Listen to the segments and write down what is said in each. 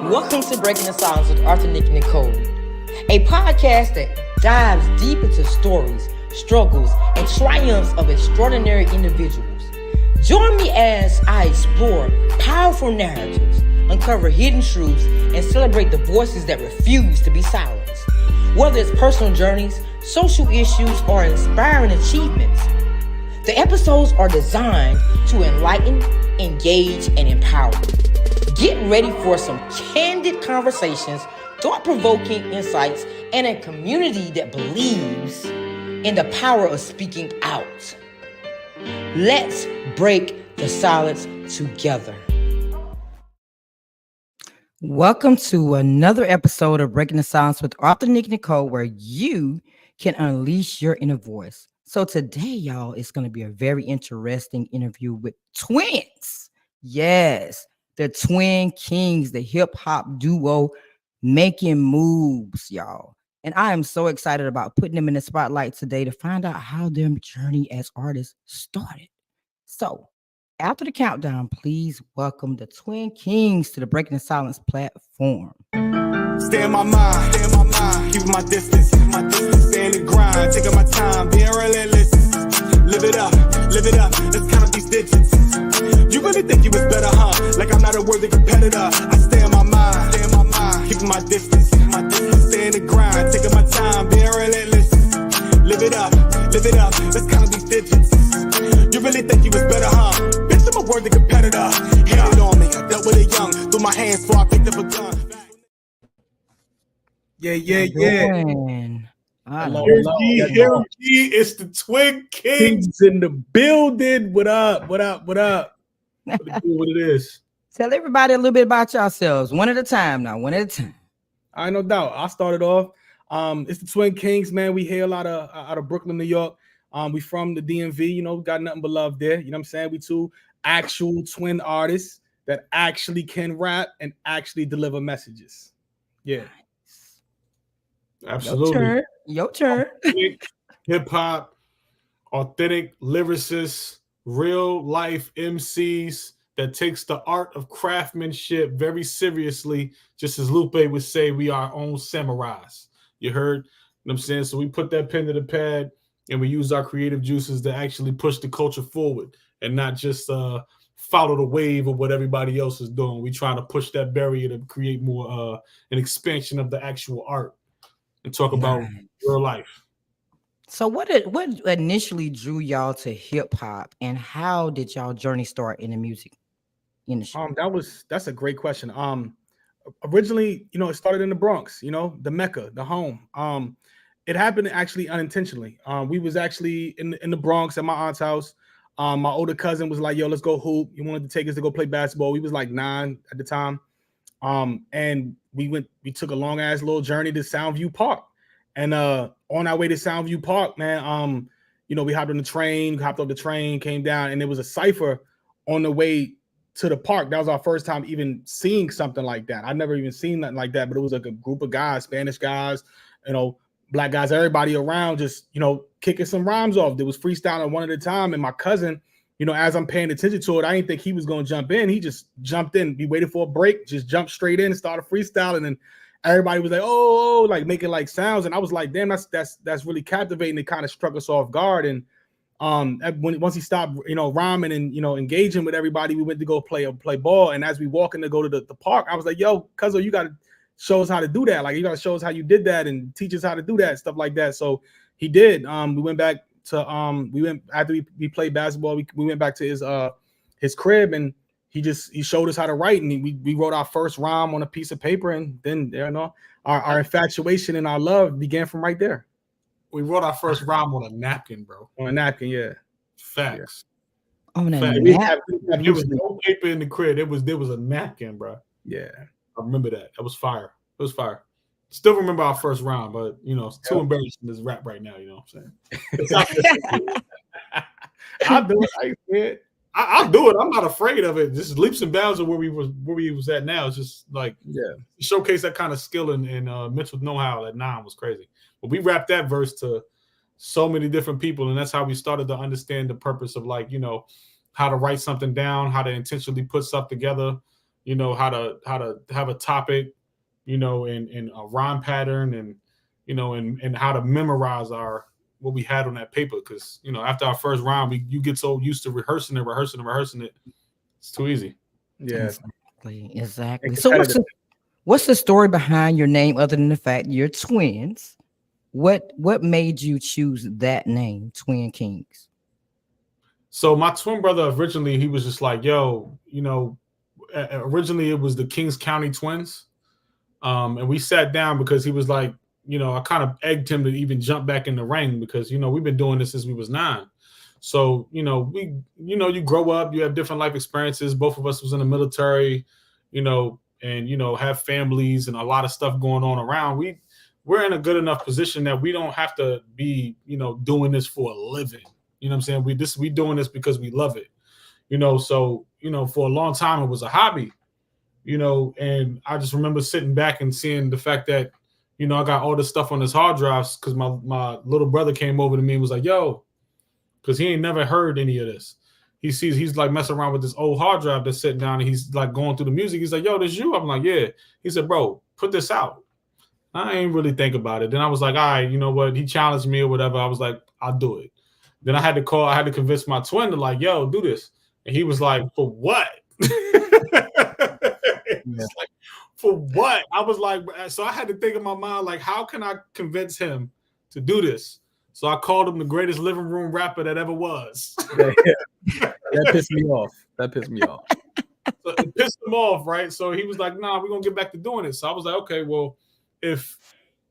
Welcome to Breaking the Silence with Arthur, Nick, and Nicole, a podcast that dives deep into stories, struggles, and triumphs of extraordinary individuals. Join me as I explore powerful narratives, uncover hidden truths, and celebrate the voices that refuse to be silenced. Whether it's personal journeys, social issues, or inspiring achievements, the episodes are designed to enlighten, engage, and empower. Get ready for some candid conversations, thought-provoking insights, and a community that believes in the power of speaking out. Let's break the silence together. Welcome to another episode of Breaking the Silence with Arthur, Nick, and Nicole, where you can unleash your inner voice. So today, y'all, it's going to be a very interesting interview with twins. Yes. The twin Kingz, the hip hop duo making moves, y'all. And I am so excited about putting them in the spotlight today to find out how their journey as artists started. So after the countdown, please welcome the twin Kingz to the Breaking the Silence platform. Stay in my mind, keep my distance, stay in the grind, taking my time, being relentless. Live it up, let's count up these digits. You really think you was better, huh? Like I'm not a worthy competitor. I stay in my mind, keep my distance, stay in the grind, taking my time, being relentless. Live it up, let's count up these digits. You really think you was better, huh? Bitch, I'm a worthy competitor. Hit it on me, I dealt with it young, threw my hands before I picked up a gun. Yeah. Hello. It's the twin Kingz in the building. What up? What it is? Tell everybody a little bit about yourselves. One at a time. I no doubt. I started off. It's the twin Kingz, man. We hail out of Brooklyn, New York. We from the DMV, you know, got nothing but love there. You know what I'm saying? We two actual twin artists that actually can rap and actually deliver messages. Yeah. Absolutely. Your turn. Hip hop, authentic lyricists, real life MCs that takes the art of craftsmanship very seriously. Just as Lupe would say, we are our own samurais. You heard? You know what I'm saying? So we put that pen to the pad and we use our creative juices to actually push the culture forward and not just follow the wave of what everybody else is doing. We try to push that barrier to create more an expansion of the actual art. And talk about real life. So what initially drew y'all to hip hop, and how did y'all journey start in the music industry? That's a great question. Originally, you know, it started in the Bronx, you know, the Mecca, the home. It happened actually unintentionally. We was actually in the Bronx at my aunt's house. My older cousin was like, yo, let's go hoop. He wanted to take us to go play basketball. We was like 9 at the time. And we took a long ass little journey to Soundview Park, and on our way to Soundview Park, man, you know, we hopped off the train, came down, and there was a cipher on the way to the park. That was our first time even seeing something like that. I'd never even seen nothing like that, but it was like a group of guys, Spanish guys, you know, black guys, everybody around, just, you know, kicking some rhymes off. There was freestyling one at a time, and my cousin, you know, as I'm paying attention to it, I didn't think he was going to jump in. He just jumped in. We waited for a break, just jumped straight in and started freestyling. And everybody was like, oh, like making like sounds. And I was like, damn, that's really captivating. It kind of struck us off guard. And once he stopped, you know, rhyming and, you know, engaging with everybody, we went to go play ball. And as we walking to go to the park, I was like, yo, cuzzo, you got to show us how to do that. Like, you got to show us how you did that and teach us how to do that, stuff like that. So he did. We went back to after we played basketball, we went back to his crib, and he showed us how to write, and we wrote our first rhyme on a piece of paper, and then, you know, our infatuation and our love began from right there. We wrote our first rhyme on a napkin, bro. On a napkin, yeah. Facts. On a Facts. napkin. There was no paper in the crib. There was a napkin, bro. Yeah. I remember that. That was fire. It was fire. Still remember our first round, but it's too embarrassing to rap right now. You know what I'm saying? I'll do it. I scared. I'll do it. I'm not afraid of it. Just leaps and bounds of where we was at now. It's just like showcase that kind of skill and mental know-how at 9 was crazy. But we wrapped that verse to so many different people, and that's how we started to understand the purpose of how to write something down, how to intentionally put stuff together, how to have a topic, and a rhyme pattern, and and how to memorize what we had on that paper. Because after our first rhyme, you get so used to rehearsing it, it's too easy. Yeah, exactly. So what's the story behind your name other than the fact you're twins? What made you choose that name, Twin Kingz? So my twin brother, originally he was just like, yo, originally it was the Kings County Twins. And we sat down because he was like, I kind of egged him to even jump back in the ring because, we've been doing this since we was 9. So, you grow up, you have different life experiences. Both of us was in the military, and, have families and a lot of stuff going on around. We're in a good enough position that we don't have to be, doing this for a living. You know what I'm saying? We doing this because we love it, so, for a long time, it was a hobby, and I just remember sitting back and seeing the fact that, I got all this stuff on his hard drives because my little brother came over to me and was like, yo, because he ain't never heard any of this. He's like messing around with this old hard drive that's sitting down and he's like going through the music. He's like, yo, this you? I'm like, yeah. He said, bro, put this out. I ain't really think about it. Then I was like, all right, you know what? He challenged me or whatever. I was like, I'll do it. Then I had to convince my twin to like, yo, do this. And he was like, for what? Like, for what? I was like, so I had to think in my mind, like, how can I convince him to do this? So I called him the greatest living room rapper that ever was. That pissed me off. So it pissed him off, right? So he was like, nah, we're going to get back to doing it. So I was like, okay, well, if,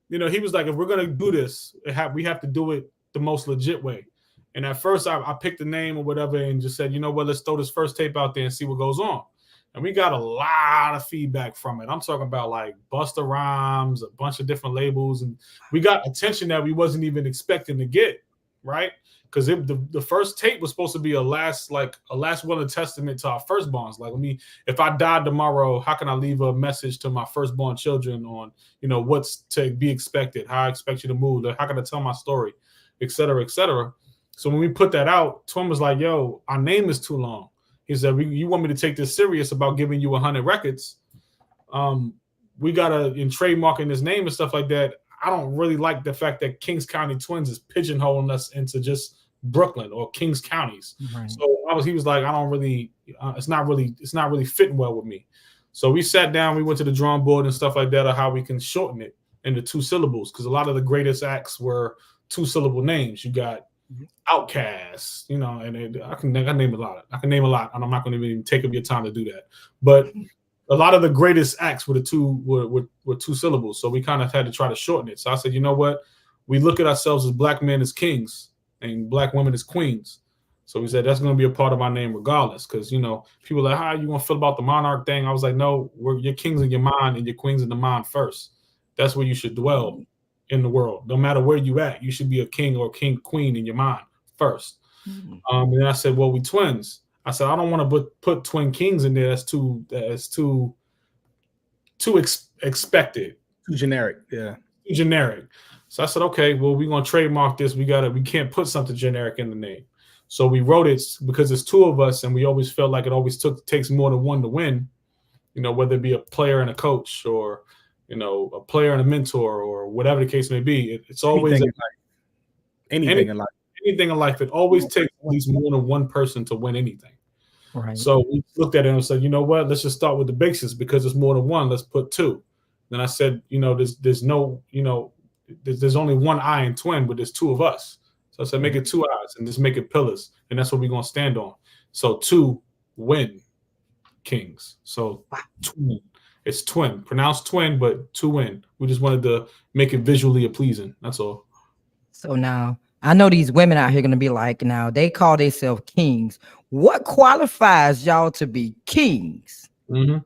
he was like, if we're going to do this, we have to do it the most legit way. And at first I picked a name or whatever and just said, you know what, let's throw this first tape out there and see what goes on. And we got a lot of feedback from it. I'm talking about like Busta Rhymes, a bunch of different labels. And we got attention that we wasn't even expecting to get, right? Because the first tape was supposed to be a last will and testament to our firstborns. Like, if I died tomorrow, how can I leave a message to my firstborn children on, what's to be expected, how I expect you to move, how can I tell my story, et cetera, et cetera. So when we put that out, Twin was like, yo, our name is too long. He said, you want me to take this serious about giving you 100 records? We got to, in trademarking this name and stuff like that, I don't really like the fact that Kings County Twins is pigeonholing us into just Brooklyn or Kings counties. Right. So he was like, I don't really, it's not really fitting well with me. So we sat down, we went to the drawing board and stuff like that of how we can shorten it into 2 syllables. Because a lot of the greatest acts were 2-syllable names. You got Outkast, and I can name a lot. I can name a lot, and I'm not going to even take up your time to do that. But a lot of the greatest acts were 2 syllables, so we kind of had to try to shorten it. So I said, you know what? We look at ourselves as black men as kings and black women as queens. So we said that's going to be a part of my name regardless, because people are like, how are you going to feel about the monarch thing? I was like, no, you're kings in your mind and you're queens in the mind first. That's where you should dwell in the world. No matter where you at, you should be a king or queen in your mind first. And then I said, well, we twins. I said, I don't want to put Twin Kingz in there. That's too expected. Too generic. Yeah. Too generic. So I said, okay, well, we're going to trademark this. We can't put something generic in the name. So we wrote it because there's 2 of us and we always felt like it always takes more than one to win, whether it be a player and a coach or, a player and a mentor or whatever the case may be. It's always anything in life. Anything in life, it always takes at least more than one person to win anything. Right. So we looked at it and said, you know what? Let's just start with the basics because it's more than one. Let's put 2. Then I said, there's only one I in twin, but there's 2 of us. So I said, make it 2 eyes and just make it pillars, and that's what we're gonna stand on. So 2 win Kingz. So twin. It's twin, pronounced twin, but 2 win. We just wanted to make it visually pleasing. That's all. So now I know these women out here gonna be like, now they call themselves kings. What qualifies y'all to be kings? Mm-hmm.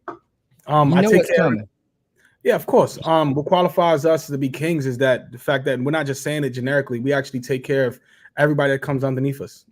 You I know take what's care. coming. Yeah, of course. What qualifies us to be kings is that the fact that we're not just saying it generically. We actually take care of everybody that comes underneath us.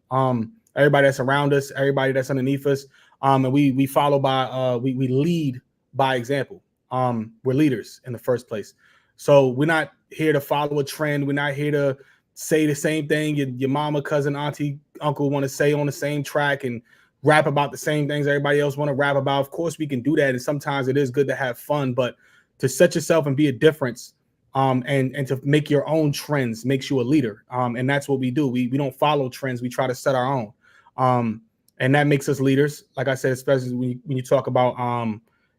Everybody that's around us, everybody that's underneath us. And we follow by we lead by example. We're leaders in the first place. So we're not here to follow a trend. We're not here to say the same thing your mama, cousin, auntie, uncle want to say on the same track and rap about the same things everybody else want to rap about. Of course, we can do that, and sometimes it is good to have fun, but to set yourself and be a difference, and to make your own trends makes you a leader. And that's what we do. We don't follow trends. We try to set our own. And that makes us leaders. Like I said, especially when you talk about,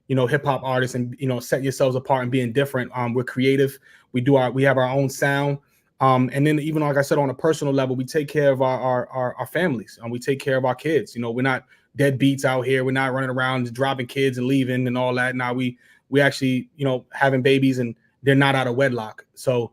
hip hop artists and, set yourselves apart and being different. We're creative. We have our own sound. And then even like I said, on a personal level, we take care of our families and we take care of our kids. We're not deadbeats out here. We're not running around dropping kids and leaving and all that. Now we actually, having babies and they're not out of wedlock. So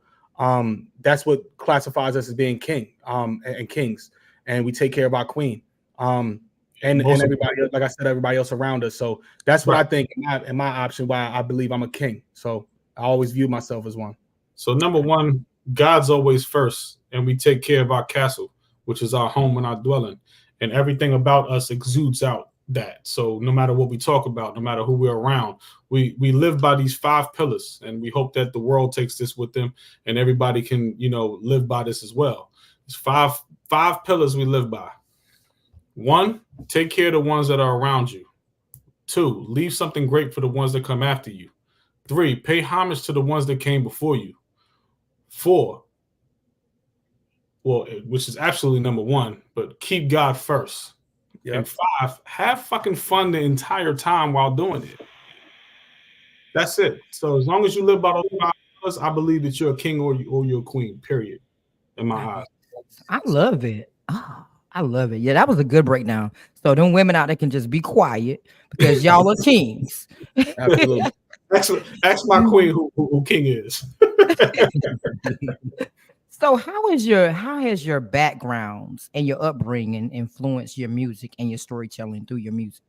that's what classifies us as being king and kings. And we take care of our queen. And everybody, like I said, everybody else around us. So that's what I think in my option, why I believe I'm a king. So I always view myself as one. So number one, God's always first, and we take care of our castle, which is our home and our dwelling. And everything about us exudes out that. So no matter what we talk about, no matter who we're around, we live by these 5 pillars, and we hope that the world takes this with them and everybody can, live by this as well. It's five pillars we live by. 1, take care of the ones that are around you. 2, leave something great for the ones that come after you. 3, pay homage to the ones that came before you. 4, which is absolutely number 1, but keep God first. Yep. And 5, have fucking fun the entire time while doing it. That's it. So as long as you live by those 5 pillars, I believe that you're a king or you're a queen, period, in my eyes. I love it. Oh, I love it. Yeah, that was a good breakdown. So them women out there can just be quiet because y'all are kings. Absolutely. Ask my queen who king is. So how has your backgrounds and your upbringing influenced your music and your storytelling through your music?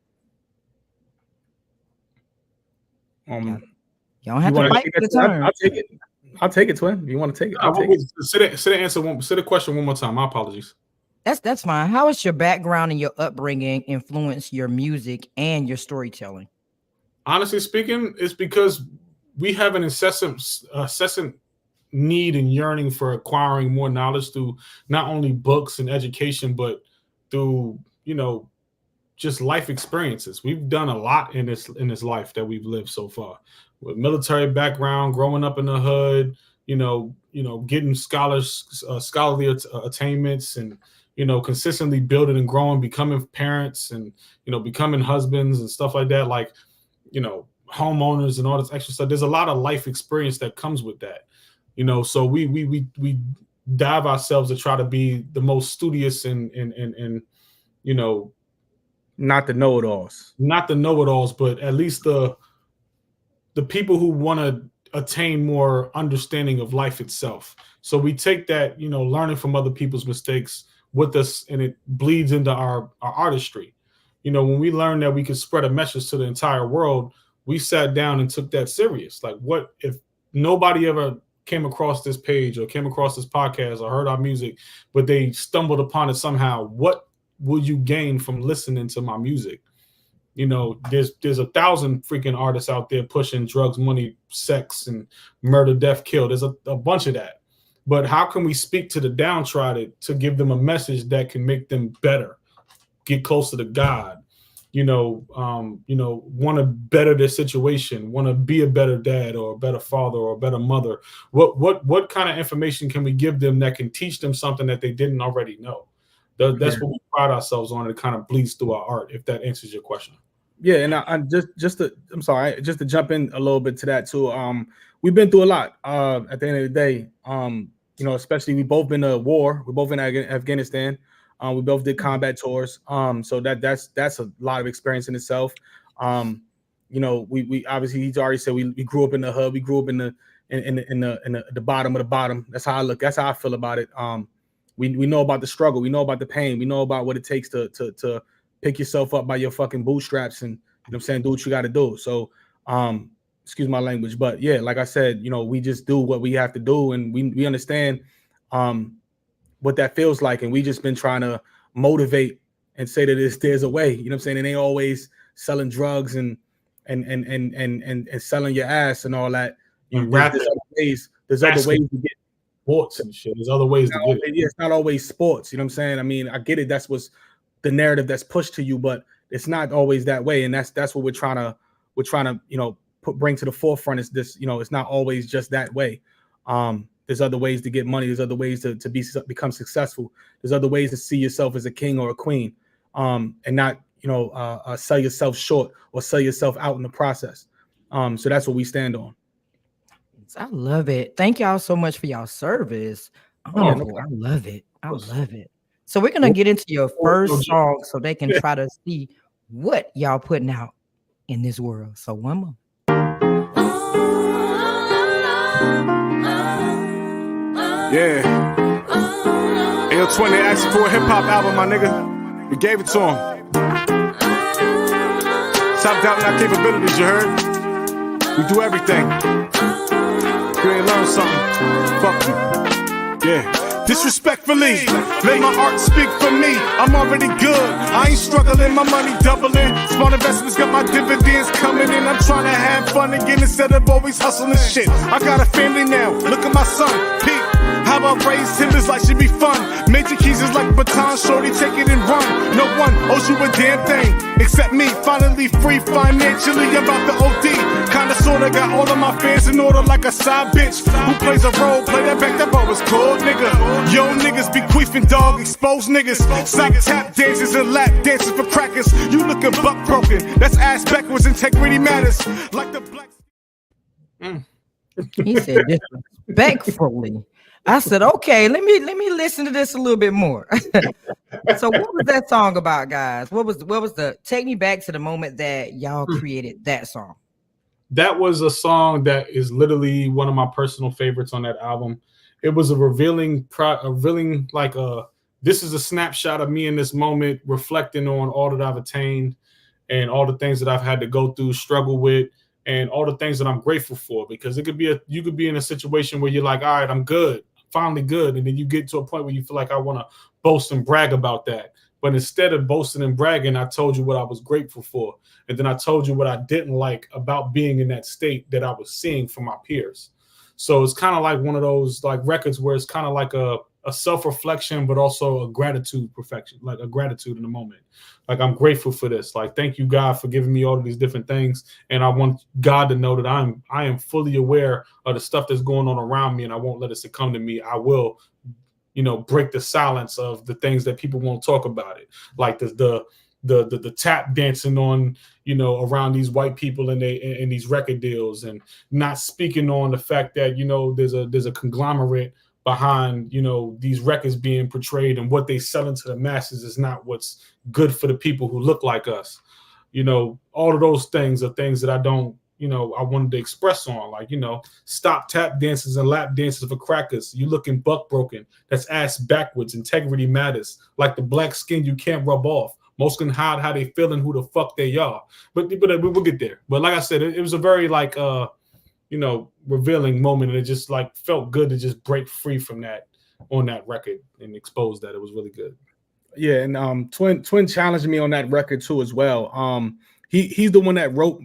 Y'all don't have to fight for the turn. I'll take it. I'll take it, twin. You want to take it? I'll take it. Say the question one more time. My apologies. That's fine. How has your background and your upbringing influenced your music and your storytelling? Honestly speaking, it's because we have an incessant need and yearning for acquiring more knowledge through not only books and education, but through, just life experiences. We've done a lot in this life that we've lived so far. With military background, growing up in the hood, getting scholarly attainments, and consistently building and growing, becoming parents, and becoming husbands and stuff like that, like homeowners and all this extra stuff. There's a lot of life experience that comes with that, so we dive ourselves to try to be the most studious and not the know-it-alls, but at least the people who want to attain more understanding of life itself. So we take that, learning from other people's mistakes with us, and it bleeds into our artistry. When we learned that we could spread a message to the entire world, we sat down and took that serious. Like, what if nobody ever came across this page or came across this podcast or heard our music, but they stumbled upon it somehow? What will you gain from listening to my music? There's 1,000 freaking artists out there pushing drugs, money, sex, and murder, death, kill. There's a bunch of that. But how can we speak to the downtrodden to give them a message that can make them better, get closer to God, want to better their situation, want to be a better dad or a better father or a better mother? What kind of information can we give them that can teach them something that they didn't already know? That's what we pride ourselves on. It kind of bleeds through our art, if that answers your question. Yeah, and I'm just to jump in a little bit to that too. We've been through a lot. At the end of the day, especially we both been to war. We're both in Afghanistan. We both did combat tours. So that's a lot of experience in itself. We obviously, he's already said we grew up in the hood. We grew up in the in the bottom of the bottom. That's how I look. That's how I feel about it. We know about the struggle. We know about the pain. We know about what it takes to pick yourself up by your fucking bootstraps and, you know what I'm saying, do what you got to do. So, excuse my language, but yeah, like I said, you know, we just do what we have to do, and we understand what that feels like, and we just been trying to motivate and say that there's a way. You know what I'm saying? It ain't always selling drugs and selling your ass and all that. There's other ways to get sports and shit. There's other ways to get it. Yeah, it's not always sports. You know what I'm saying? I mean, I get it. That's what's the narrative that's pushed to you, but it's not always that way. And that's what we're trying to, you know, bring to the forefront is this, you know, it's not always just that way. There's other ways to get money. There's other ways to become successful. There's other ways to see yourself as a king or a queen, and not, you know, sell yourself short or sell yourself out in the process. So that's what we stand on. I love it. Thank y'all so much for y'all service. Oh, I love it. I love it. So we're gonna get into your first song so they can try to see what y'all putting out in this world. So one more. Yeah. Ayo, 20 asked for a hip hop album, my nigga. We gave it to him. Stop doubting our capabilities, you heard? We do everything. You ain't learn something. Fuck you. Yeah. Disrespectfully, let my art speak for me. I'm already good. I ain't struggling, my money doubling. Smart investments got my dividends coming in. I'm trying to have fun again instead of always hustling shit. I got a family now. Look at my son, Pete. How I raised him is like should be fun. Major keys is like baton, shorty, take it and run. No one owes you a damn thing except me. Finally free financially about the OD. Kinda sorta got all of my fans in order like a side bitch who plays a role. Play that back, that ball was cold, nigga. Yo, niggas be queefing, dog, exposed niggas. Stop tap dances and lap dances for crackers. You looking buck broken. That's ass backwards, integrity matters. Like the black. He said disrespectfully. I said, okay, let me listen to this a little bit more. So what was that song about, guys? What was the take me back to the moment that y'all created that song? That was a song that is literally one of my personal favorites on that album. It was a revealing like this is a snapshot of me in this moment, reflecting on all that I've attained and all the things that I've had to go through, struggle with, and all the things that I'm grateful for. Because you could be in a situation where you're like, all right, I'm good. Finally good, and then you get to a point where you feel like I want to boast and brag about that. But instead of boasting and bragging, I told you what I was grateful for, and then I told you what I didn't like about being in that state that I was seeing from my peers. So it's kind of like one of those like records where it's kind of like a self-reflection, but also a gratitude perfection, like a gratitude in the moment. Like, I'm grateful for this. Like, thank you, God, for giving me all of these different things. And I want God to know that I am fully aware of the stuff that's going on around me, and I won't let it succumb to me. I will, you know, break the silence of the things that people won't talk about it. Like the tap dancing on, you know, around these white people and these record deals, and not speaking on the fact that, you know, there's a conglomerate behind, you know, these records being portrayed, and what they selling to the masses is not what's good for the people who look like us. You know, all of those things are things that I don't, you know, I wanted to express on, like, you know, stop tap dances and lap dances for crackers. You looking buck broken. That's ass backwards. Integrity matters. Like the black skin you can't rub off. Most can hide how they feeling, who the fuck they are. But we'll get there. But like I said, it was a very like you know, revealing moment, and it just like felt good to just break free from that on that record and expose that. It was really good. Yeah, and Twin challenged me on that record too as well. He's the one that wrote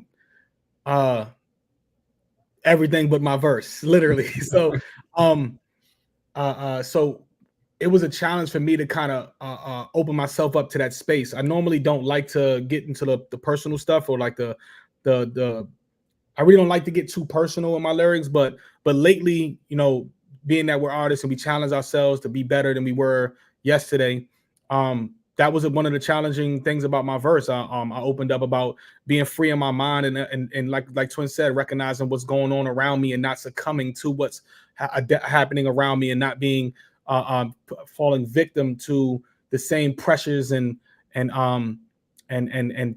everything but my verse, literally. So so it was a challenge for me to kind of open myself up to that space. I normally don't like to get into the personal stuff, or like the I really don't like to get too personal in my lyrics, but lately, you know, being that we're artists and we challenge ourselves to be better than we were yesterday, that was one of the challenging things about my verse. I opened up about being free in my mind, and like Twin said, recognizing what's going on around me and not succumbing to what's happening around me, and not being falling victim to the same pressures and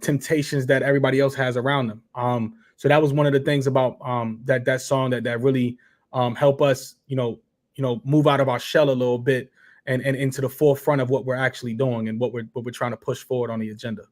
temptations that everybody else has around them. So that was one of the things about that song that really help us, move out of our shell a little bit and into the forefront of what we're actually doing and what we're trying to push forward on the agenda.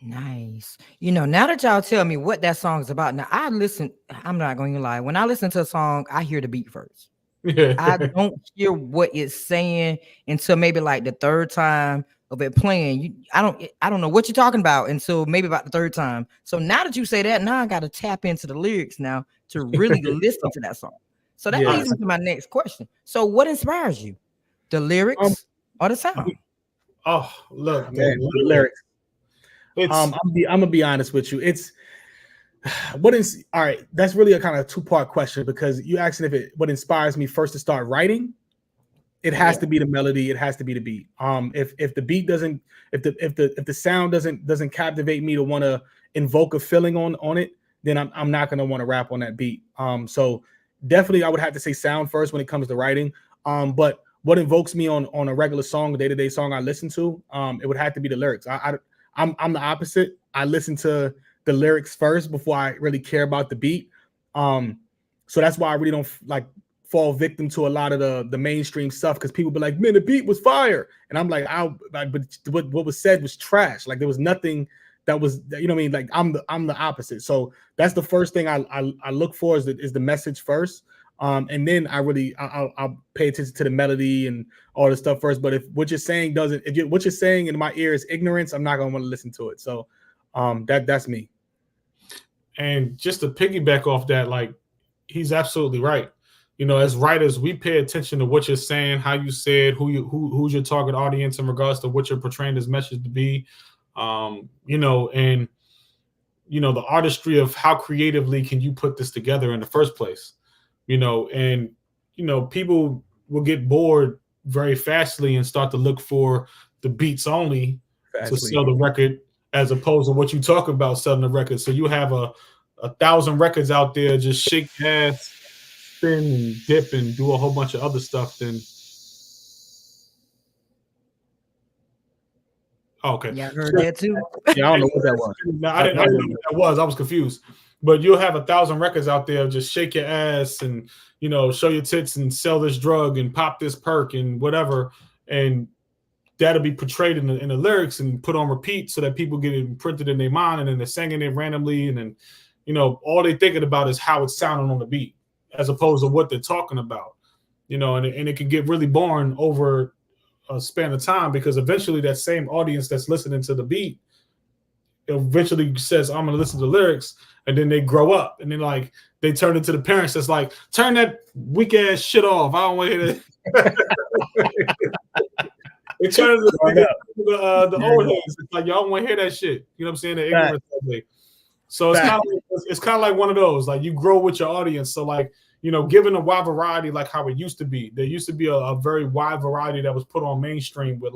Nice. Now that y'all tell me what that song is about, now I'm not going to lie. When I listen to a song, I hear the beat first. Yeah. I don't hear what it's saying until maybe like the third time of it playing. I don't know what you're talking about until maybe about the third time. So now that you say that, now I got to tap into the lyrics now to really listen to that song. So that leads me to my next question. So what inspires you? The lyrics or the sound? Oh, look, man, the lyrics. I'm gonna be honest with you. It's all right. That's really a kind of two-part question, because you asking what inspires me first to start writing. It has to be the melody. It has to be the beat. If the beat doesn't, if the sound doesn't captivate me to want to invoke a feeling on it, then I'm not gonna want to rap on that beat. So definitely I would have to say sound first when it comes to writing. But what invokes me on a regular song, a day-to-day song I listen to, it would have to be the lyrics. I'm the opposite. I listen to the lyrics first before I really care about the beat. So that's why I really don't fall victim to a lot of the mainstream stuff, because people be like, man, the beat was fire, and I'm like, but what was said was trash. Like there was nothing that was, you know what I mean? Like I'm the opposite. So that's the first thing I look for is the message first. And then I'll pay attention to the melody and all the stuff first. But if what you're saying what you're saying in my ear is ignorance, I'm not gonna want to listen to it. So that's me. And just to piggyback off that, like, he's absolutely right. As writers, we pay attention to what you're saying, how you say it, who's your target audience in regards to what you're portraying this message to be. And the artistry of how creatively can you put this together in the first place. And people will get bored very fastly and start to look for the beats only to sell the record, as opposed to what you talk about selling the record. So you have a 1,000 records out there, just shake ass, spin and dip and do a whole bunch of other stuff. Then okay, yeah, I heard that too. Yeah, I don't know what that was. No, I didn't know what that was. I was confused. But you'll have 1,000 records out there, just shake your ass and show your tits and sell this drug and pop this perk and whatever, and that'll be portrayed in the lyrics and put on repeat so that people get it imprinted in their mind, and then they're singing it randomly, and then all they're thinking about is how it's sounding on the beat, as opposed to what they're talking about. And it can get really boring over a span of time, because eventually that same audience that's listening to the beat eventually says, I'm gonna listen to the lyrics, and then they grow up and then they turn into the parents that's like, turn that weak ass shit off, I don't want to hear that. They turn into the old heads. It's like, y'all want to hear that shit, you know what I'm saying? The ignorance of it. So it's kind of like one of those, like, you grow with your audience. So given a wide variety, like how it used to be, there used to be a very wide variety that was put on mainstream with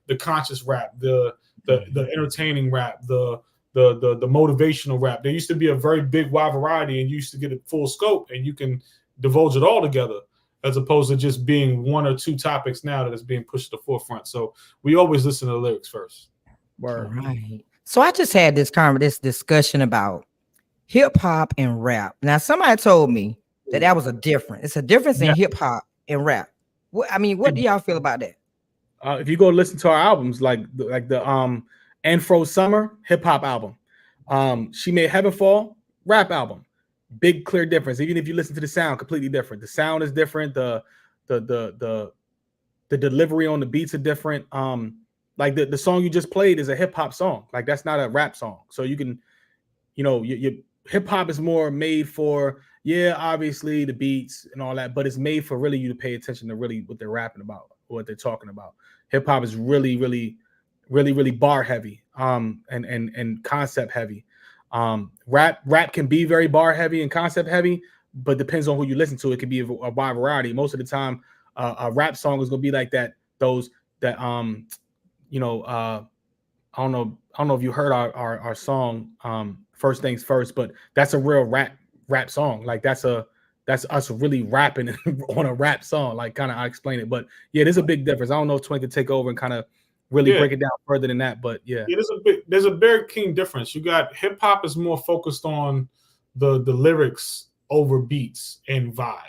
the conscious rap, the entertaining rap, the motivational rap. There used to be a very big wide variety, and you used to get a full scope, and you can divulge it all together, as opposed to just being one or two topics now that is being pushed to the forefront. So we always listen to the lyrics first. Word. Right. So I just had this discussion about hip hop and rap. Now somebody told me that was a difference. It's a difference in hip hop and rap. What do y'all feel about that? If you go listen to our albums, like the Afro Summer hip hop album, She Made Heaven Fall rap album, big clear difference. Even if you listen to the sound, completely different. The sound is different. The delivery on the beats are different. Like the song you just played is a hip hop song. Like that's not a rap song. So you can, your hip hop is more made for, obviously the beats and all that, but it's made for really you to pay attention to really what they're rapping about, what they're talking about. Hip hop is really, really, really, really bar heavy, and concept heavy. Rap can be very bar heavy and concept heavy, but depends on who you listen to. It can be a wide variety. Most of the time, a rap song is gonna be like that. I don't know if you heard our song, First Things First, but that's a real rap song. Like that's us really rapping on a rap song. Like kind of I explain it, but yeah, there's a big difference. I don't know if Twin could take over and kind of really break it down further than that, but yeah, there's a very keen difference. You got hip hop is more focused on the lyrics over beats and vibe.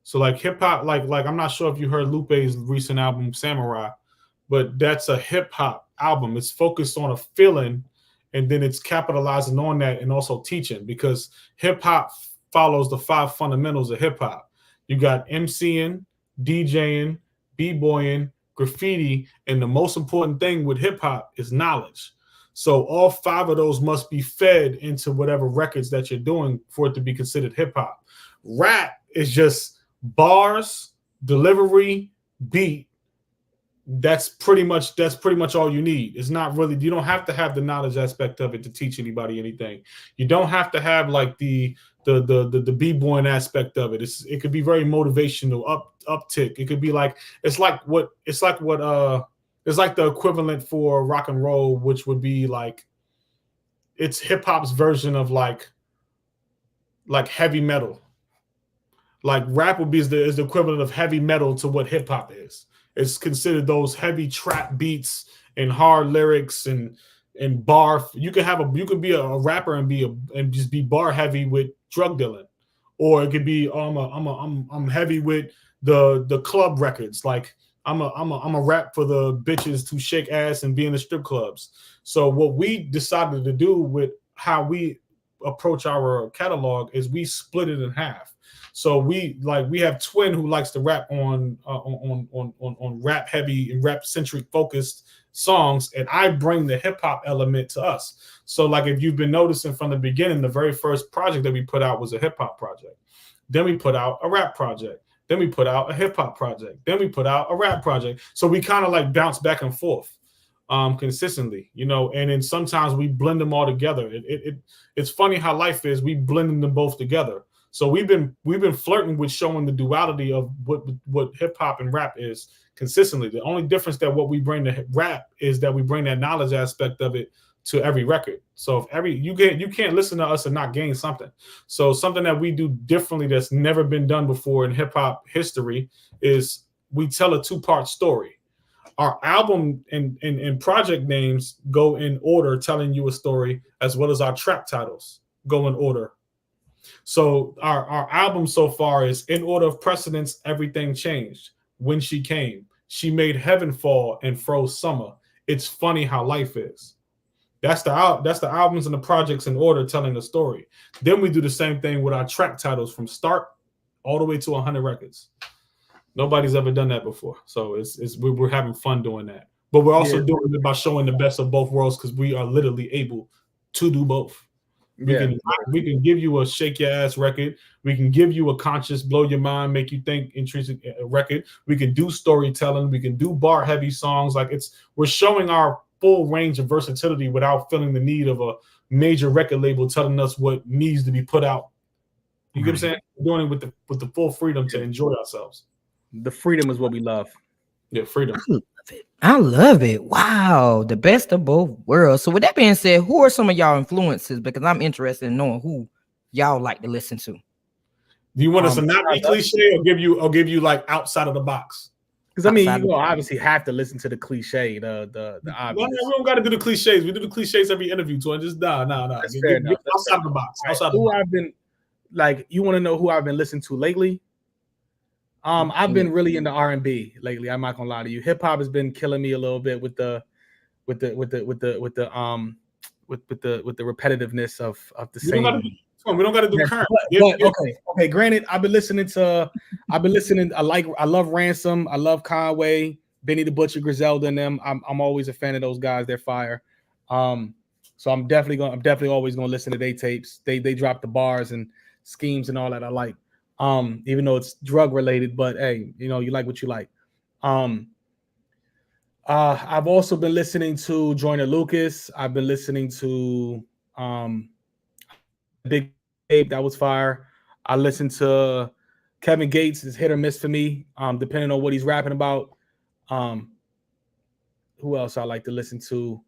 So like hip hop, like I'm not sure if you heard Lupe's recent album Samurai, but that's a hip hop album. It's focused on a feeling, and then it's capitalizing on that and also teaching, because hip hop follows the 5 fundamentals of hip hop. You got MCing, DJing, b-boying, graffiti, and the most important thing with hip hop is knowledge. So all 5 of those must be fed into whatever records that you're doing for it to be considered hip hop. Rap is just bars, delivery, beat. That's pretty much all you need. It's not really, you don't have to have the knowledge aspect of it to teach anybody anything. You don't have to have like the b-boying aspect of it. It could be very motivational, uptick. It could be like it's like the equivalent for rock and roll, which would be like it's hip hop's version of like heavy metal. Like rap would be is the equivalent of heavy metal to what hip hop is. It's considered those heavy trap beats and hard lyrics and bar. You could be a rapper and just be bar heavy with drug dealing, or it could be I'm heavy with the club records. Like I'm a rap for the bitches to shake ass and be in the strip clubs. So what we decided to do with how we approach our catalog is we split it in half. So we have Twin, who likes to rap on rap heavy and rap centric focused songs, and I bring the hip hop element to us. So like if you've been noticing from the beginning, the very first project that we put out was a hip hop project. Then we put out a rap project. Then we put out a hip hop project. Then we put out a rap project. So we kind of like bounce back and forth consistently, you know, and then sometimes we blend them all together. It's funny how life is. We blend them both together. So we've been flirting with showing the duality of what hip hop and rap is consistently. The only difference that what we bring to rap is that we bring that knowledge aspect of it to every record. So if you can't listen to us and not gain something. So something that we do differently that's never been done before in hip hop history is we tell a 2-part story. Our album and project names go in order, telling you a story, as well as our track titles go in order. So our album so far is in order of precedence. Everything changed when she came. She made heaven fall and froze summer. It's funny how life is. That's the albums and the projects in order, telling the story. Then we do the same thing with our track titles from start all the way to 100 records. Nobody's ever done that before, so we're having fun doing that. But we're also doing it by showing the best of both worlds, because we are literally able to do both. We can give you a shake your ass record. We can give you a conscious, blow your mind, make you think intrinsic record. We can do storytelling. We can do bar heavy songs. Like we're showing our full range of versatility without feeling the need of a major record label telling us what needs to be put out. You get what I'm saying? We're doing it with the full freedom to enjoy ourselves. The freedom is what we love. Yeah, freedom. I love it. Wow. The best of both worlds. So with that being said, who are some of y'all influences? Because I'm interested in knowing who y'all like to listen to. Do you want us to not be cliche or give you like outside of the box? Because I mean, you obviously have to listen to the cliche, the obvious. No, we don't got to do the cliches. We do the cliches every interview, so just nah. That's fair enough. Outside of the box. I've been like, you want to know who I've been listening to lately? I've been really into R&B lately. I'm not gonna lie to you. Hip hop has been killing me a little bit with the repetitiveness of the same. We don't got to do current. Okay. Granted, I love Ransom. I love Conway, Benny the Butcher, Griselda, and them. I'm always a fan of those guys. They're fire. So I'm definitely always gonna listen to their tapes. They drop the bars and schemes and all that I like. Even though it's drug related, but hey, you know, you like what you like. I've also been listening to Joyner Lucas. I've been listening to Big Tape, that was fire. I listened to Kevin Gates, is hit or miss for me, depending on what he's rapping about. Who else I like to listen to?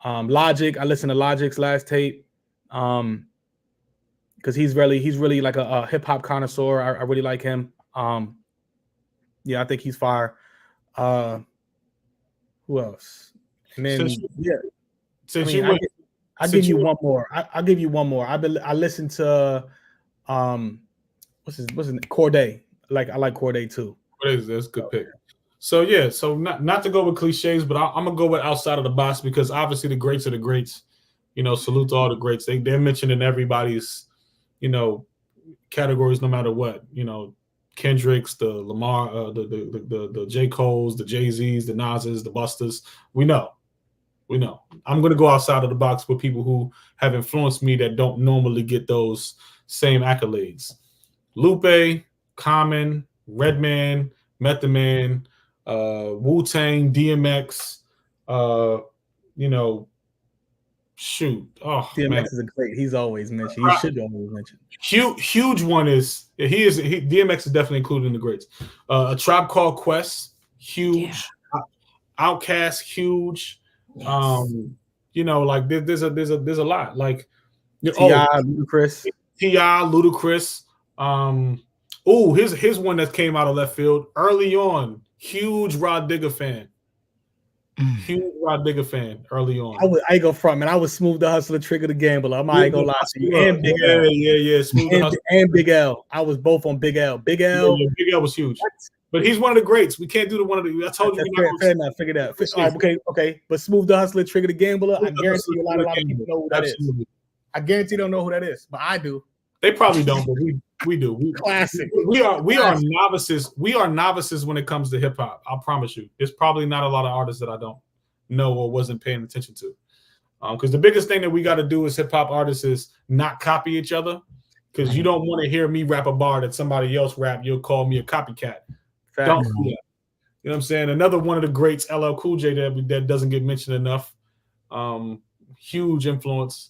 Logic. I listened to Logic's last tape. Because he's really like a hip hop connoisseur. I really like him. Yeah, I think he's fire. Who else? And then I'll give you one more. I listened to what's his Corday. I like Corday too. That's a good pick. So yeah, so not to go with cliches, but I'm gonna go with outside of the box because obviously the greats are the greats. You know, salute to all the greats. They're mentioned in everybody's, you know, categories no matter what. You know, Kendricks, the Lamar, the J. Cole's, the Jay-Z's, the Nas's, the Busters. We know. I'm gonna go outside of the box with people who have influenced me that don't normally get those same accolades. Lupe, Common, Redman, Method Man, Wu-Tang, DMX, you know, shoot. Oh, DMX man. is a great. He's always mentioned. He should always mention. Huge one is DMX is definitely included in the greats. A Tribe Called Quest, huge. Yeah. Outkast, huge. Yes. You know, like there's a lot. Like T.I., Ludacris. T.I., Ludacris. Here's one that came out of left field early on. Huge Rod Digger fan. Huge Rod Digger fan early on. I ain't go front, man. I was Smooth the Hustler, Trigger the Gambler. I ain't gonna lie to you. And Big L. Yeah. Smooth the Hustler. And Big L. I was both on Big L. Big L. Yeah, Big L was huge. What? But he's one of the greats. We can't do the one of the. I told you. Fair enough. Figure that. All right, okay. But Smooth the Hustler, Trigger the Gambler. I guarantee a lot of people know who that is. I guarantee don't know who that is, but I do. They probably don't, but we do. Classic. We are novices. We are novices when it comes to hip hop. I promise you. There's probably not a lot of artists that I don't know or wasn't paying attention to. Because the biggest thing that we got to do as hip hop artists is not copy each other. Because you don't want to hear me rap a bar that somebody else rap. You'll call me a copycat. Don't do that. You know what I'm saying? Another one of the greats, LL Cool J, that doesn't get mentioned enough. Huge influence.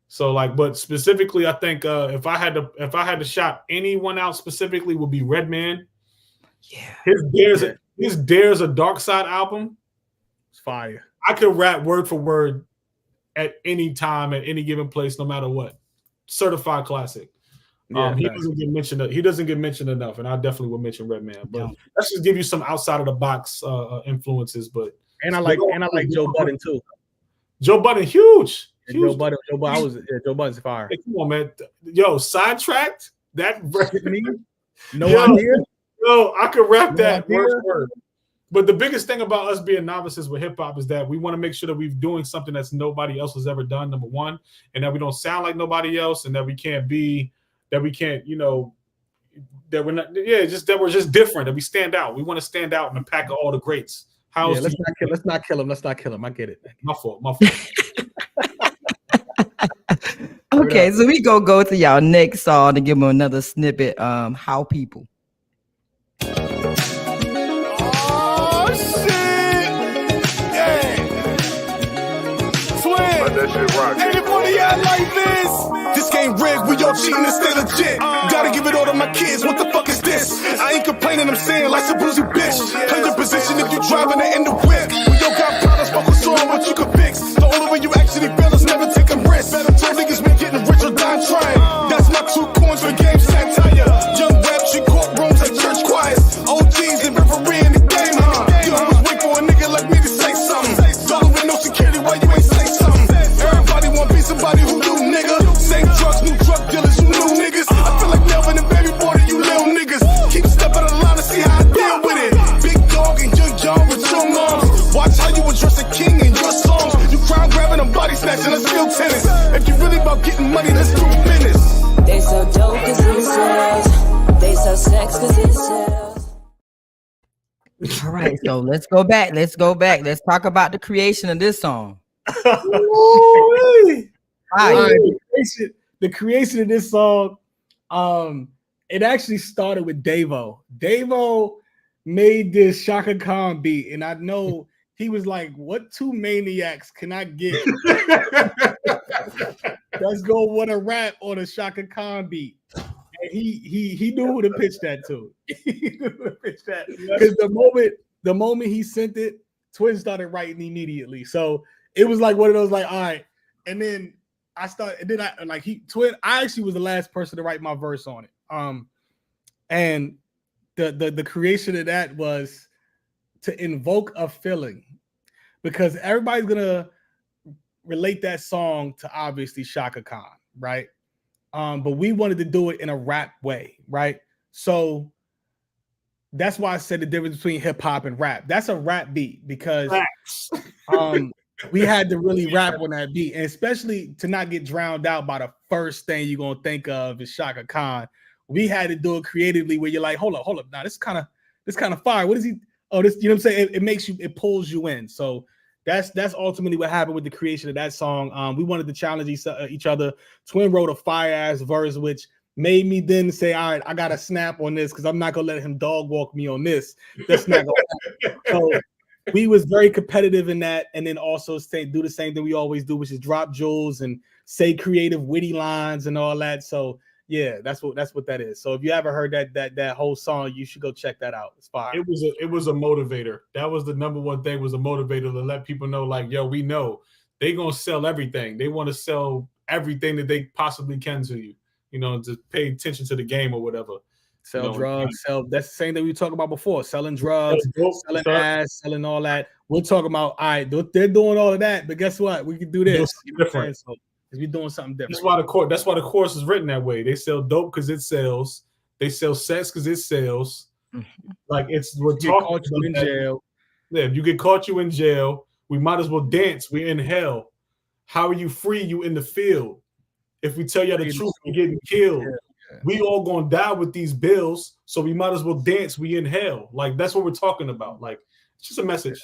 So but specifically, I think if I had to shout anyone out specifically, would be Redman. Yeah. His Dare's a Dark Side album. It's fire. I could rap word for word at any time, at any given place, no matter what. Certified classic. Yeah, he doesn't get mentioned enough, and I definitely would mention Redman. But let's just give you some outside of the box influences. But I like Joe Budden too. Joe Budden, huge. Joe Budden, Joe Budden's fire. Hey, come on, man. Yo, Sidetracked? That me? Idea? Yo, I could rap that word for word. But the biggest thing about us being novices with hip-hop is that we want to make sure that we're doing something that's nobody else has ever done, number one, and that we don't sound like nobody else, and that we can't, you know, that we're not, that we're just different, that we stand out. We want to stand out in the pack of all the greats. Let's not kill him. I get it. My fault. Okay, so we go to y'all next song to give them another snippet. How People. Oh shit! Yeah. Twin. That shit rock. Anybody out like this? This game rigged. We all cheating and stay legit. Gotta give it all to my kids. What the fuck is this? I ain't complaining. I'm saying like some boozy bitch. Play your position if you driving it in the whip. We all got problems. Focus on what you can fix. The only way you actually fail is never taking risks. Better tell niggas been getting rich or dying trying. That's not 2 coins for game satire. Young rap shit courtrooms like church choirs. OGs and referee in the game, You always wait for a nigga like me to say something. Dollar with no security, why you ain't say something? Everybody want to be somebody who do, nigga. Same drugs, new drug dealers, who new niggas. I feel like Melvin and Baby Boy to you little niggas. Keep stepping the line and see how I deal with it. Big dog and young John with your moms. Watch how you address a king in your songs. You crown grabbing and body snatching, let's field tennis. If you really about getting money, let's do business. They so dope cause it sells. They so sex cause it sells. All right, so let's go back. Let's talk about the creation of this song. The creation of this song, it actually started with Davo. Davo made this Shaka Khan beat, and I know he was like, "What 2 maniacs can I get? Let's go with a rap on a Shaka Khan beat." And he knew who to pitch that to. He knew who to pitch that because the moment he sent it, Twin started writing immediately. So it was like one of those, like, all right. And then I actually was the last person to write my verse on it. And the creation of that was to invoke a feeling, because everybody's gonna relate that song to obviously Shaka Khan, right? but we wanted to do it in a rap way, right? So that's why I said the difference between hip hop and rap. That's a rap beat because we had to really rap on that beat, and especially to not get drowned out by the first thing you're gonna think of is Shaka Khan. We had to do it creatively where you're like, hold up. Now this kind of fire. What is he? Oh, this, you know what I'm saying? It makes you, it pulls you in. So that's ultimately what happened with the creation of that song. We wanted to challenge each other. Twin wrote a fire ass verse, which made me then say, all right, I gotta snap on this because I'm not gonna let him dog walk me on this. That's not gonna happen. So we was very competitive in that, and then also do the same thing we always do, which is drop jewels and say creative, witty lines and all that. So yeah, that's what that is. So if you ever heard that whole song, you should go check that out. It's fire. It was a motivator. That was the number one thing, was a motivator to let people know, like, yo, we know they gonna sell everything. They want to sell everything that they possibly can to you. You know, to pay attention to the game or whatever. Sell drugs, that's the same thing we talked about before. Selling drugs, selling ass, selling all that. We're talking about, all right, they're doing all of that, but guess what? We can do this. Different. So we're doing something different. That's why the chorus is written that way. They sell dope because it sells. They sell sex because it sells. Like we're talking about you in jail. Yeah, if you get caught, you in jail. We might as well dance. We're in hell. How are you free? You in the field. If we tell you the truth, we're getting killed. Yeah. We all gonna die with these bills, so we might as well dance. We in hell. Like, that's what we're talking about. Like, it's just a message,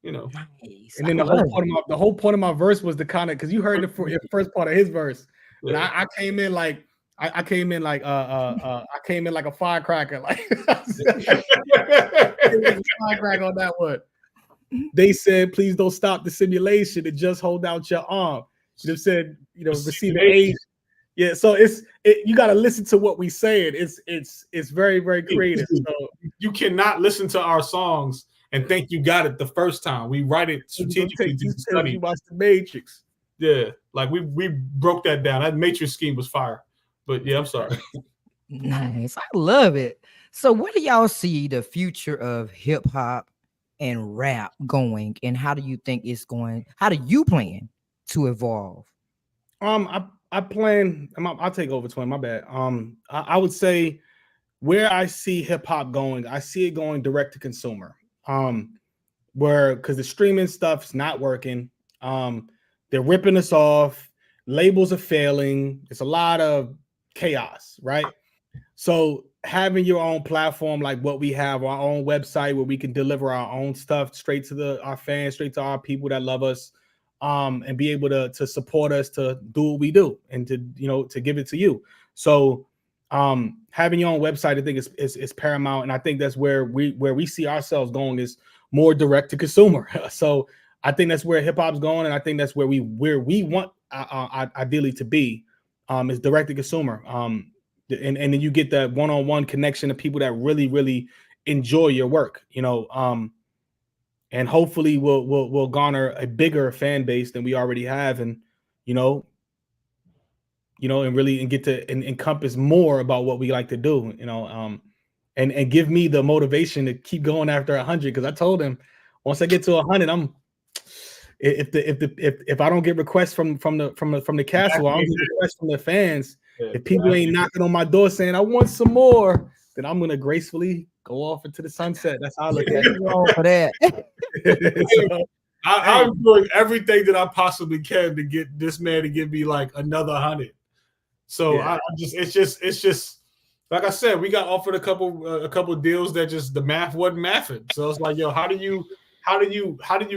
you know. Nice. And then the whole point of my verse was the kind of, because you heard the first part of his verse, and I came in like I came in like a firecracker, like firecracker on that one. They said, please don't stop the simulation and just hold out your arm. They said, receive the age. Yeah, so you got to listen to what we saying. It's very, very creative. So you cannot listen to our songs and think you got it the first time. We write it strategically to study. You watch the Matrix. Yeah, like we broke that down. That Matrix scheme was fire. But yeah, I'm sorry. Nice. I love it. So where do y'all see the future of hip hop and rap going, and how do you think it's going? How do you plan to evolve? I plan. I'll take over, Twin. My bad. I would say where I see hip hop going, I see it going direct to consumer. Because the streaming stuff's not working. They're ripping us off. Labels are failing. It's a lot of chaos, right? So having your own platform like what we have, our own website where we can deliver our own stuff straight to our fans, straight to our people that love us, and be able to support us to do what we do and to give it to you. So having your own website, I think is paramount, and I think that's where we see ourselves going, is more direct to consumer. So I think that's where hip hop's going, and I think that's where we want ideally to be, is direct to consumer. And then you get that one-on-one connection of people that really, really enjoy your work, and hopefully we'll garner a bigger fan base than we already have, and and get to encompass more about what we like to do, and give me the motivation to keep going after 100. Because I told him, once I get to 100, if I don't get requests from the castle, I don't get requests from the fans. If people ain't knocking on my door saying I want some more, then I'm gonna gracefully go off into the sunset. That's how I look at it. For that. So, I'm doing everything that I possibly can to get this man to give me like another 100. So yeah. It's just like I said, we got offered a couple deals that just the math wasn't mathing. So it's like, yo, how do you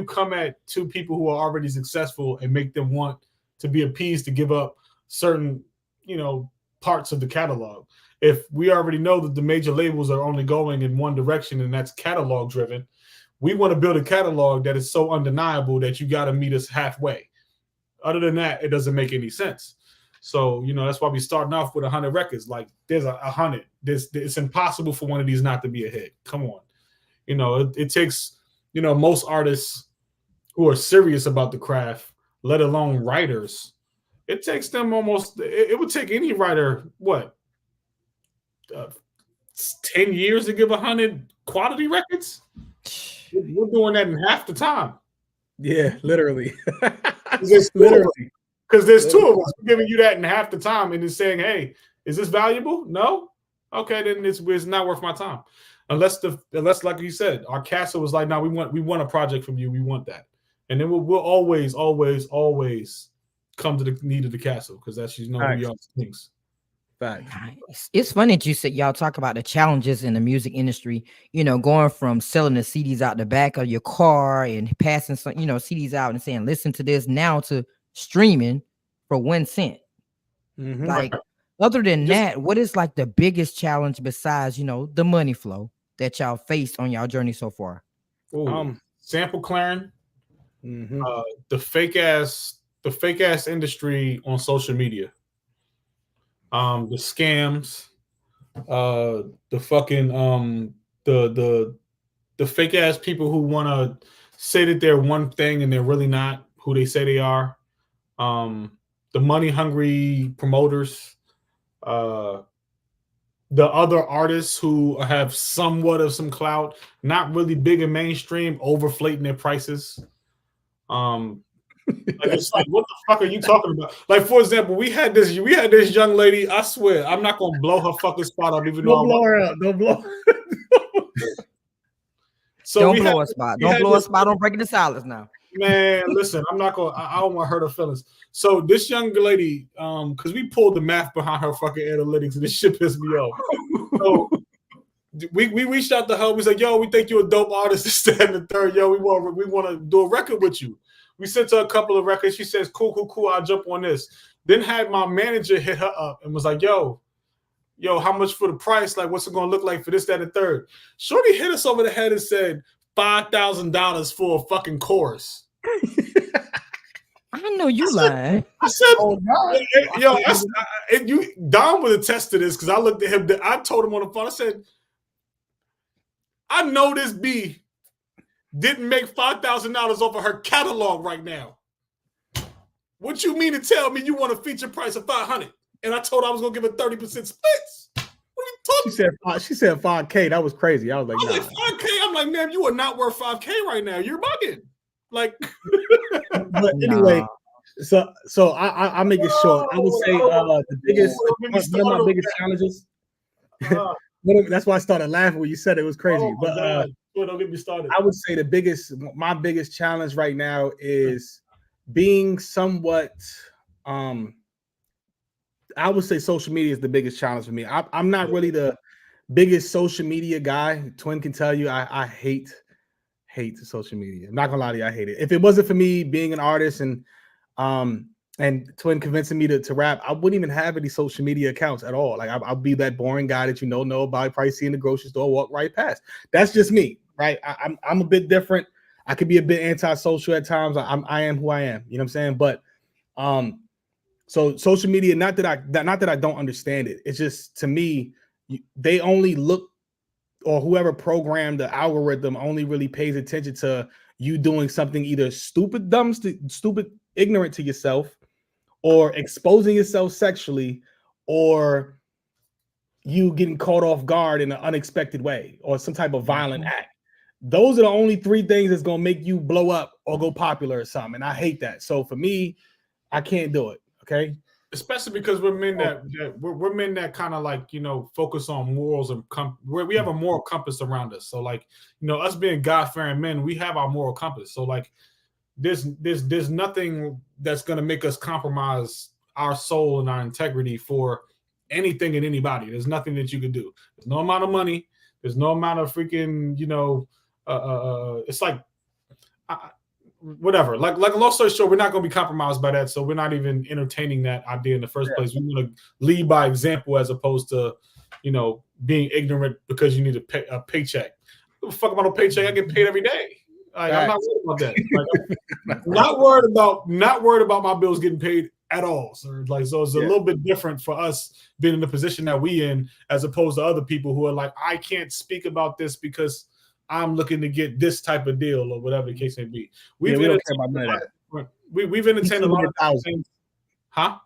come at two people who are already successful and make them want to be appeased to give up certain parts of the catalog? If we already know that the major labels are only going in one direction, and that's catalog driven, we want to build a catalog that is so undeniable that you got to meet us halfway. Other than that, it doesn't make any sense. So, that's why we're starting off with 100 records. Like, there's 100. It's impossible for one of these not to be a hit. Come on. It takes, most artists who are serious about the craft, let alone writers, it takes them almost, it would take any writer, 10 years to give 100 quality records? We're doing that in half the time. Yeah, literally. Literally. Because there's two of us. We're giving you that in half the time and then saying, hey, is this valuable? No? Okay, then it's not worth my time. Unless like you said, our castle was like, no, we want a project from you. We want that. And then we'll always come to the need of the castle because that's who you are things. Nice. It's funny that you said y'all talk about the challenges in the music industry, going from selling the CDs out the back of your car and passing some, CDs out and saying, listen to this now to streaming for 1 cent. Mm-hmm. Like, other than that, what is like the biggest challenge besides, the money flow that y'all faced on y'all journey so far? Sample clearing, mm-hmm. The fake ass industry on social media. The scams, the fucking the fake ass people who want to say that they're one thing and they're really not who they say they are. The money hungry promoters, the other artists who have somewhat of some clout, not really big and mainstream, overflating their prices. Like, it's like, what the fuck are you talking about? Like, for example, we had this young lady. I swear, I'm not gonna blow her fucking spot up, even though Don't blow her up. Don't blow. So don't blow a spot. Don't blow a spot on Breaking the Silence now. Man, listen, I'm not gonna. I don't want to hurt her feelings. So this young lady, because we pulled the math behind her fucking analytics, and this shit pissed me off. So we reached out to her. We said, "Yo, we think you're a dope artist." This, that, and the third. Yo, we want to do a record with you. We sent her a couple of records. She says, cool, I'll jump on this. Then had my manager hit her up and was like, yo, how much for the price? Like, what's it going to look like for this, that, and third? Shorty hit us over the head and said, $5,000 for a fucking chorus. I know you lying. I said, oh, God. Don would attest to this because I looked at him. I told him on the phone, I said, I know this B didn't make $5,000 off of her catalog right now. What you mean to tell me you want a feature price of $500? And I told her I was gonna give her 30% splits. What are you talking? She said 5K. That was crazy. I was like, nah. 5K. I'm like, man, you are not worth 5K right now. You're bugging. Like, but anyway, so I'll make it short. I would say the biggest one of my biggest challenges. That's why I started laughing when you said it was crazy. But don't get me started. I would say my biggest challenge right now is being somewhat. I would say social media is the biggest challenge for me. I'm not really the biggest social media guy. Twin can tell you I hate social media. I'm not gonna lie to you, I hate it. If it wasn't for me being an artist and Twin convincing me to rap, I wouldn't even have any social media accounts at all. Like I'll be that boring guy that know about, probably see in the grocery store, walk right past. That's just me, right? I'm a bit different. I could be a bit antisocial at times. I am who I am. You know what I'm saying? But so social media, not that I don't understand it. It's just, to me, they only look, or whoever programmed the algorithm only really pays attention to you doing something either stupid, dumb, stupid, ignorant to yourself, or exposing yourself sexually, or you getting caught off guard in an unexpected way, or some type of violent act. Those are the only three things that's gonna make you blow up or go popular or something. And I hate that. So for me, I can't do it. Okay. Especially because we're men we're men that kind of like, focus on morals and we have a moral compass around us. So like, us being God-fearing men, we have our moral compass. So like, there's nothing that's going to make us compromise our soul and our integrity for anything and anybody. There's nothing that you can do. There's no amount of money. There's no amount of freaking, it's like, whatever. Like a long story short, we're not going to be compromised by that. So we're not even entertaining that idea in the first place. We want to lead by example as opposed to, being ignorant because you need a paycheck. What the fuck about a paycheck? I get paid every day. Like, I'm not worried about that. Like, not worried about my bills getting paid at all. So it's a little bit different for us being in the position that we in, as opposed to other people who are like, I can't speak about this because I'm looking to get this type of deal or whatever the case may be. We don't care about none of that. We've entertained a lot of things. Huh?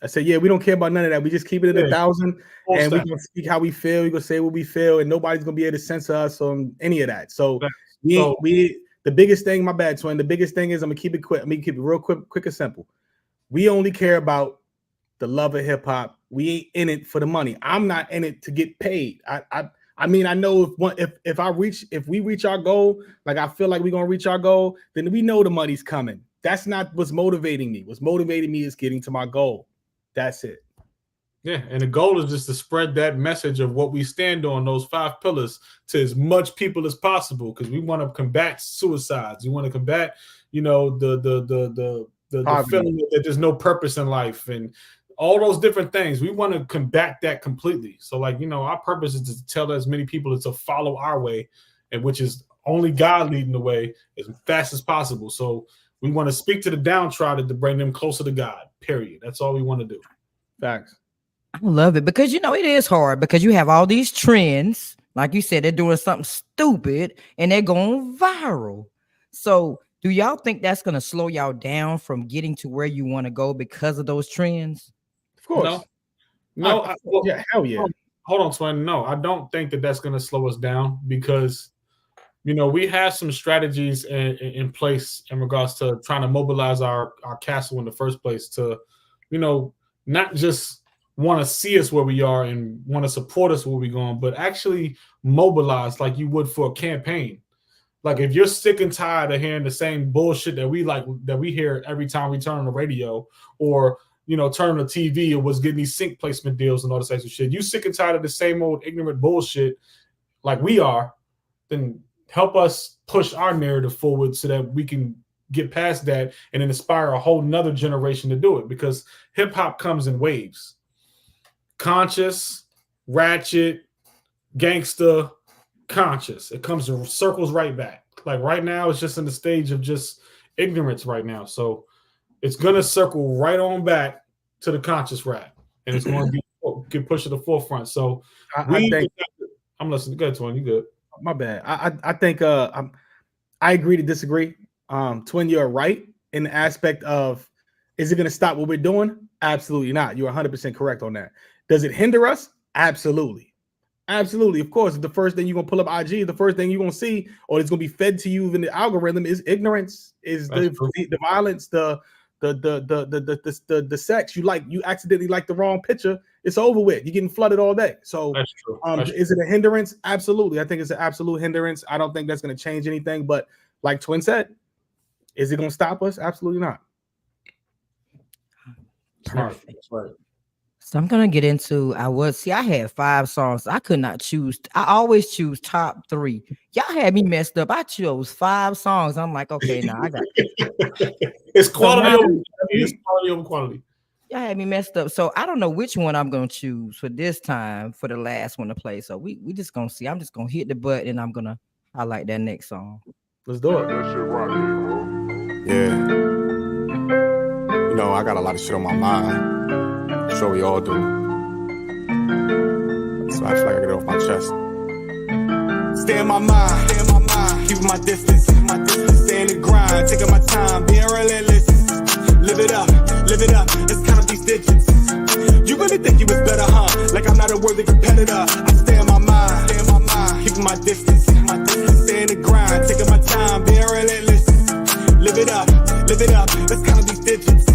I said, we don't care about none of that. We just keep it at 1,000, and we can speak how we feel. We gonna say what we feel, and nobody's gonna be able to censor us on any of that. So we the biggest thing, my bad, Twin. The biggest thing is I'm gonna keep it quick. I'm gonna keep it real quick and simple. We only care about the love of hip hop. We ain't in it for the money. I'm not in it to get paid. I mean, I know if we reach our goal, like I feel like we're gonna reach our goal, then we know the money's coming. That's not what's motivating me. What's motivating me is getting to my goal. That's it. Yeah, and the goal is just to spread that message of what we stand on, those 5 pillars, to as much people as possible, because we want to combat suicides. We want to combat, you know, the feeling that there's no purpose in life and all those different things. We want to combat that completely. So, like, you know, our purpose is to tell as many people to follow our way, and which is only God leading the way as fast as possible. So we want to speak to the downtrodden to bring them closer to God, period. That's all we want to do. Facts. I love it because, you know, it is hard because you have all these trends. Like you said, they're doing something stupid and they're going viral. So do y'all think that's going to slow y'all down from getting to where you want to go because of those trends? Of course. No. Yeah, hell yeah. Hold on, Twin. No, I don't think that that's going to slow us down because, you know, we have some strategies in place in regards to trying to mobilize our castle in the first place to, you know, not just want to see us where we are and want to support us where we're going, but actually mobilize like you would for a campaign. Like if you're sick and tired of hearing the same bullshit that we hear every time we turn on the radio or, you know, turn on the TV or was getting these sync placement deals and all this types of shit. You sick and tired of the same old ignorant bullshit like we are, then help us push our narrative forward so that we can get past that and then inspire a whole nother generation to do it, because hip hop comes in waves. Conscious, ratchet, gangster, conscious. It comes in circles right back. Like right now, it's just in the stage of just ignorance right now. So it's gonna circle right on back to the conscious rap, and it's going to get pushed to the forefront. So I think I'm listening. Good, Twin. You good? My bad. I think I agree to disagree. Twin, you're right in the aspect of, is it going to stop what we're doing? Absolutely not. You're 100% correct on that. Does it hinder us? Absolutely. Absolutely. Of course, the first thing you're going to pull up IG, the first thing you're going to see, or it's going to be fed to you in the algorithm is ignorance, is the violence, the sex. You accidentally like the wrong picture. It's over with. You're getting flooded all day. So that's true. Is it a hindrance? Absolutely. I think it's an absolute hindrance. I don't think that's going to change anything. But like Twin said, is it going to stop us? Absolutely not. Perfect. Right. So I'm gonna get into I had 5 songs. I could not choose. I always choose top 3. Y'all had me messed up. I chose 5 songs. I'm like, okay, now I got it's quality. It's quality over quality. Y'all had me messed up. So I don't know which one I'm gonna choose for this time for the last one to play. So we just gonna see. I'm just gonna hit the button and I'm gonna highlight that next song. Let's do it. Yeah. You know, I got a lot of shit on my mind. I'm sure we all do. So I feel like I get it off my chest. Stay in my mind, keeping my distance, stay in the grind, taking my time, being relentless. Live it up, let's count up these digits. You really think you was better, huh? Like I'm not a worthy competitor. I stay in my mind, keeping my distance, stay in the grind, taking my time, being relentless. Live it up, let's count up these digits.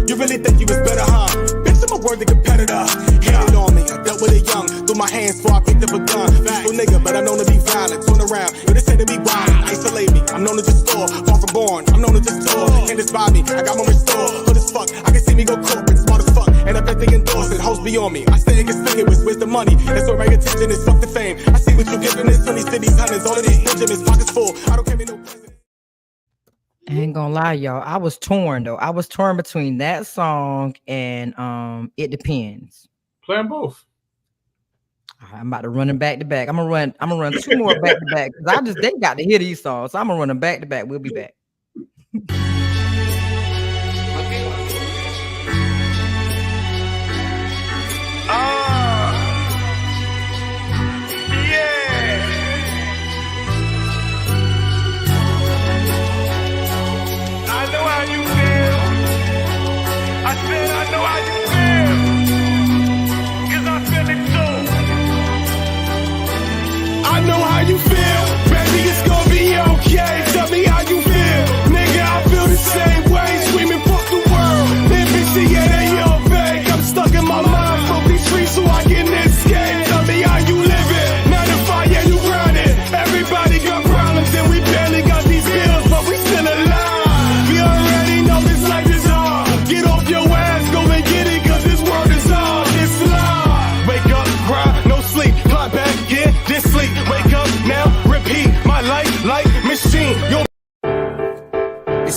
You really think you was better, huh? Bitch, I'm a worthy competitor. Hated on me, I dealt with it young. Threw my hands before I picked up a gun. Peaceful nigga, but I'm known to be violent. Turn around, yo, they say to be wild. Isolate me, I'm known to just store. Far from born, I'm known to just tour. Can't despise me, I got my restore. Hood as fuck, I can see me go corporate. Smart as fuck, and I bet they endorse it. Hoes be on me, I stay inconspicuous. Where's the money? That's where my attention is. Fuck the fame. I see what you giving this from these cities, hundreds. All of these Benjamins, pockets full. I don't care me no president. I ain't gonna lie, y'all. I was torn though. I was torn between that song and It Depends. Playing both. I'm about to run them back to back. I'm gonna run 2 more back to back because they got to hear these songs. So I'm gonna run them back to back. We'll be back. I know how you feel, baby, it's gonna be okay. Tell me how you feel, nigga, I feel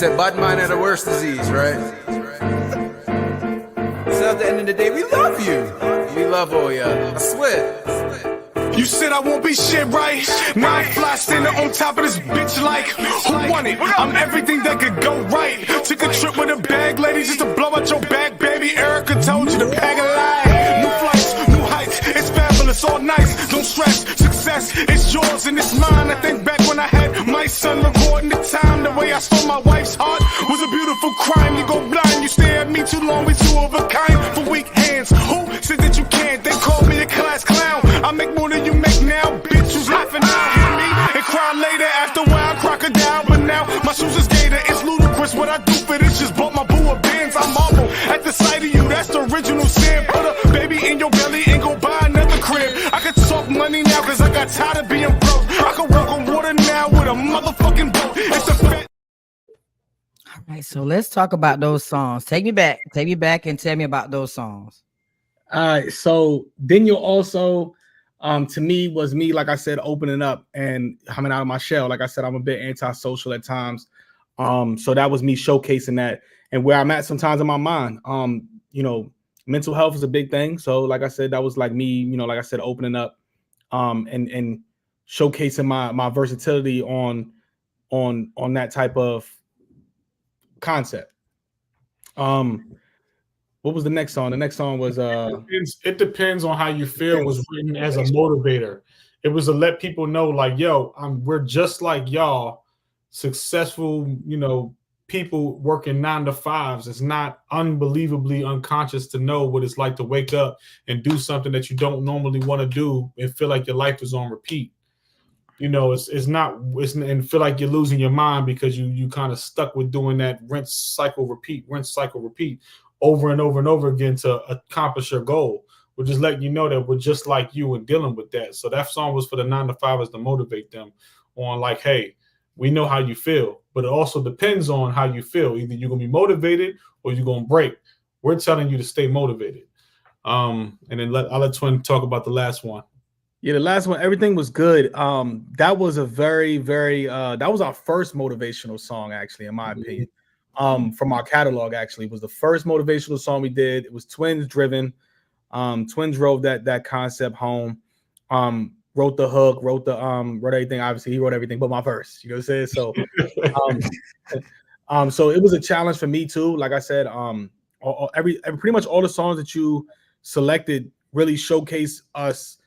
said bad mind are the worst disease, right? So at the end of the day, we love you. We love all ya. I swear. You said I won't be shit, right? Now I'm fly standing on top of this bitch like, who won it? I'm everything that could go right. Took a trip with a bag lady just to blow out your back, baby. Erica told you to pack a lie. New flights, new heights, it's fabulous, all nice. Don't stress, success is yours and it's mine. I think back when I had my son recording the time. The way I stole my wife's heart was a beautiful crime. You go blind, you stare at me too long, we two of a kind. For weak hands, who said that you can't? They called me a class clown. I make more than you make now, bitch. Who's laughing out? Hear me and cry later after a while, crocodile. But now my shoes is gator. It's ludicrous what I do for this. Just bought my boo a Benz. I marvel at the sight of you. That's the original sin. Put a baby in your belly and go buy another crib. I could talk money now cause I got tired of being broke. I could walk on water now with a motherfucking boat. It's a fat. All right, so let's talk about those songs. Take me back and tell me about those songs. All right, so then you'll also to me was me, like I said, opening up and coming out of my shell. Like I said, I'm a bit antisocial at times. So that was me showcasing that and where I'm at sometimes in my mind. You know, mental health is a big thing. So like I said, that was like me, you know, like I said, opening up and showcasing my versatility on that type of concept. What was the next song? The next song was It depends on how you feel. It was written as a motivator. It was to let people know, like, yo, we're just like y'all, successful, you know, people working 9 to 5s. It's not unbelievably unconscious to know what it's like to wake up and do something that you don't normally want to do and feel like your life is on repeat. You know, it's and feel like you're losing your mind because you kind of stuck with doing that rinse, cycle, repeat over and over and over again to accomplish your goal. We're just letting you know that we're just like you and dealing with that. So that song was for the 9 to 5ers to motivate them on like, hey, we know how you feel, but it also depends on how you feel. Either you're going to be motivated or you're going to break. We're telling you to stay motivated. And then I'll let Twin talk about the last one. Yeah, the last one, everything was good. That was a very, very that was our first motivational song, actually, in my opinion. From our catalog, actually, it was the first motivational song we did. It was Twins driven. Twins drove that concept home. Wrote the hook, wrote everything. Obviously, he wrote everything but my verse. You know what I'm saying? So, so it was a challenge for me too. Like I said, pretty much all the songs that you selected really showcase us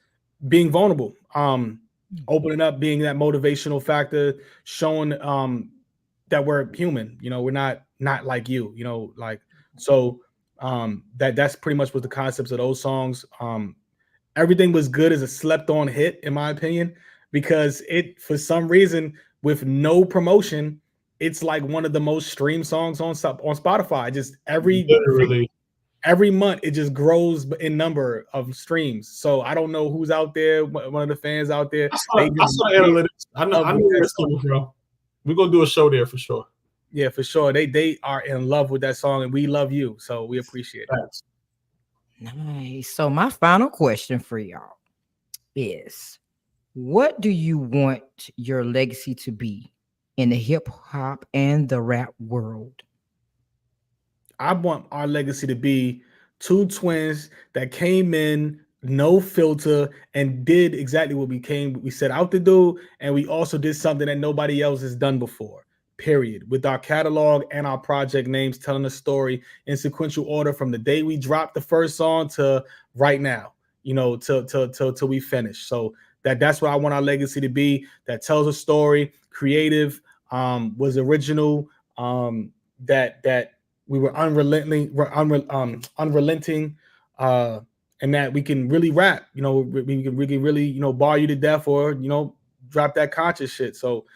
being vulnerable, opening up, being that motivational factor, showing that we're human. You know, we're not like you. You know, like so. That's pretty much what the concepts of those songs. Everything was good as a slept-on hit, in my opinion, because it, for some reason, with no promotion, it's like one of the most streamed songs on Spotify. Just every month, it just grows in number of streams. So I don't know who's out there. One of the fans out there. I saw analytics. I know where it's coming from. We're gonna do a show there for sure. Yeah, for sure. They are in love with that song, and we love you, so we appreciate it. Nice. So my final question for y'all is, what do you want your legacy to be in the hip hop and the rap world? I want our legacy to be two twins that came in, no filter, and did exactly what we set out to do, and we also did something that nobody else has done before. Period. With our catalog and our project names telling a story in sequential order from the day we dropped the first song to right now, you know, till we finish. So that's what I want our legacy to be. That tells a story, creative, was original, that we were unrelenting, and that we can really rap. You know, we can really, you know, bar you to death or, you know, drop that conscious shit. So,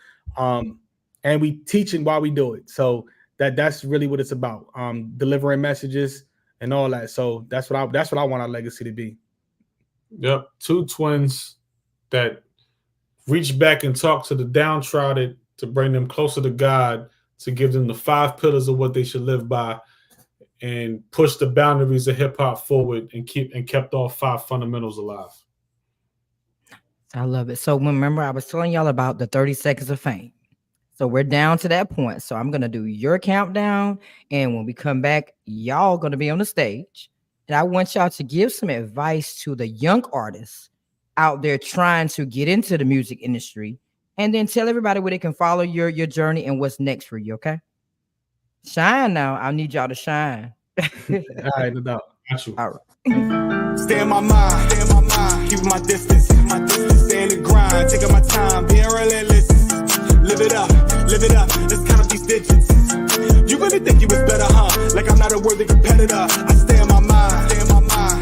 and we teaching while we do it. So that's really what it's about. Delivering messages and all that. So that's what I want our legacy to be. Yep. Two twins that reach back and talk to the downtrodden to bring them closer to God, to give them the 5 pillars of what they should live by, and push the boundaries of hip hop forward and kept all 5 fundamentals alive. I love it. So remember, I was telling y'all about the 30 seconds of fame. So we're down to that point. So I'm gonna do your countdown, and when we come back, y'all gonna be on the stage, and I want y'all to give some advice to the young artists out there trying to get into the music industry, and then tell everybody where they can follow your journey and what's next for you. Okay, shine now. I need y'all to shine. All right, no doubt. Got you. All right. Stay in my mind, keep my distance, stay in the grind, taking my time, being relentless. Live it up, let's count up these digits. You really think you was better, huh? Like I'm not a worthy competitor. I stay in my mind,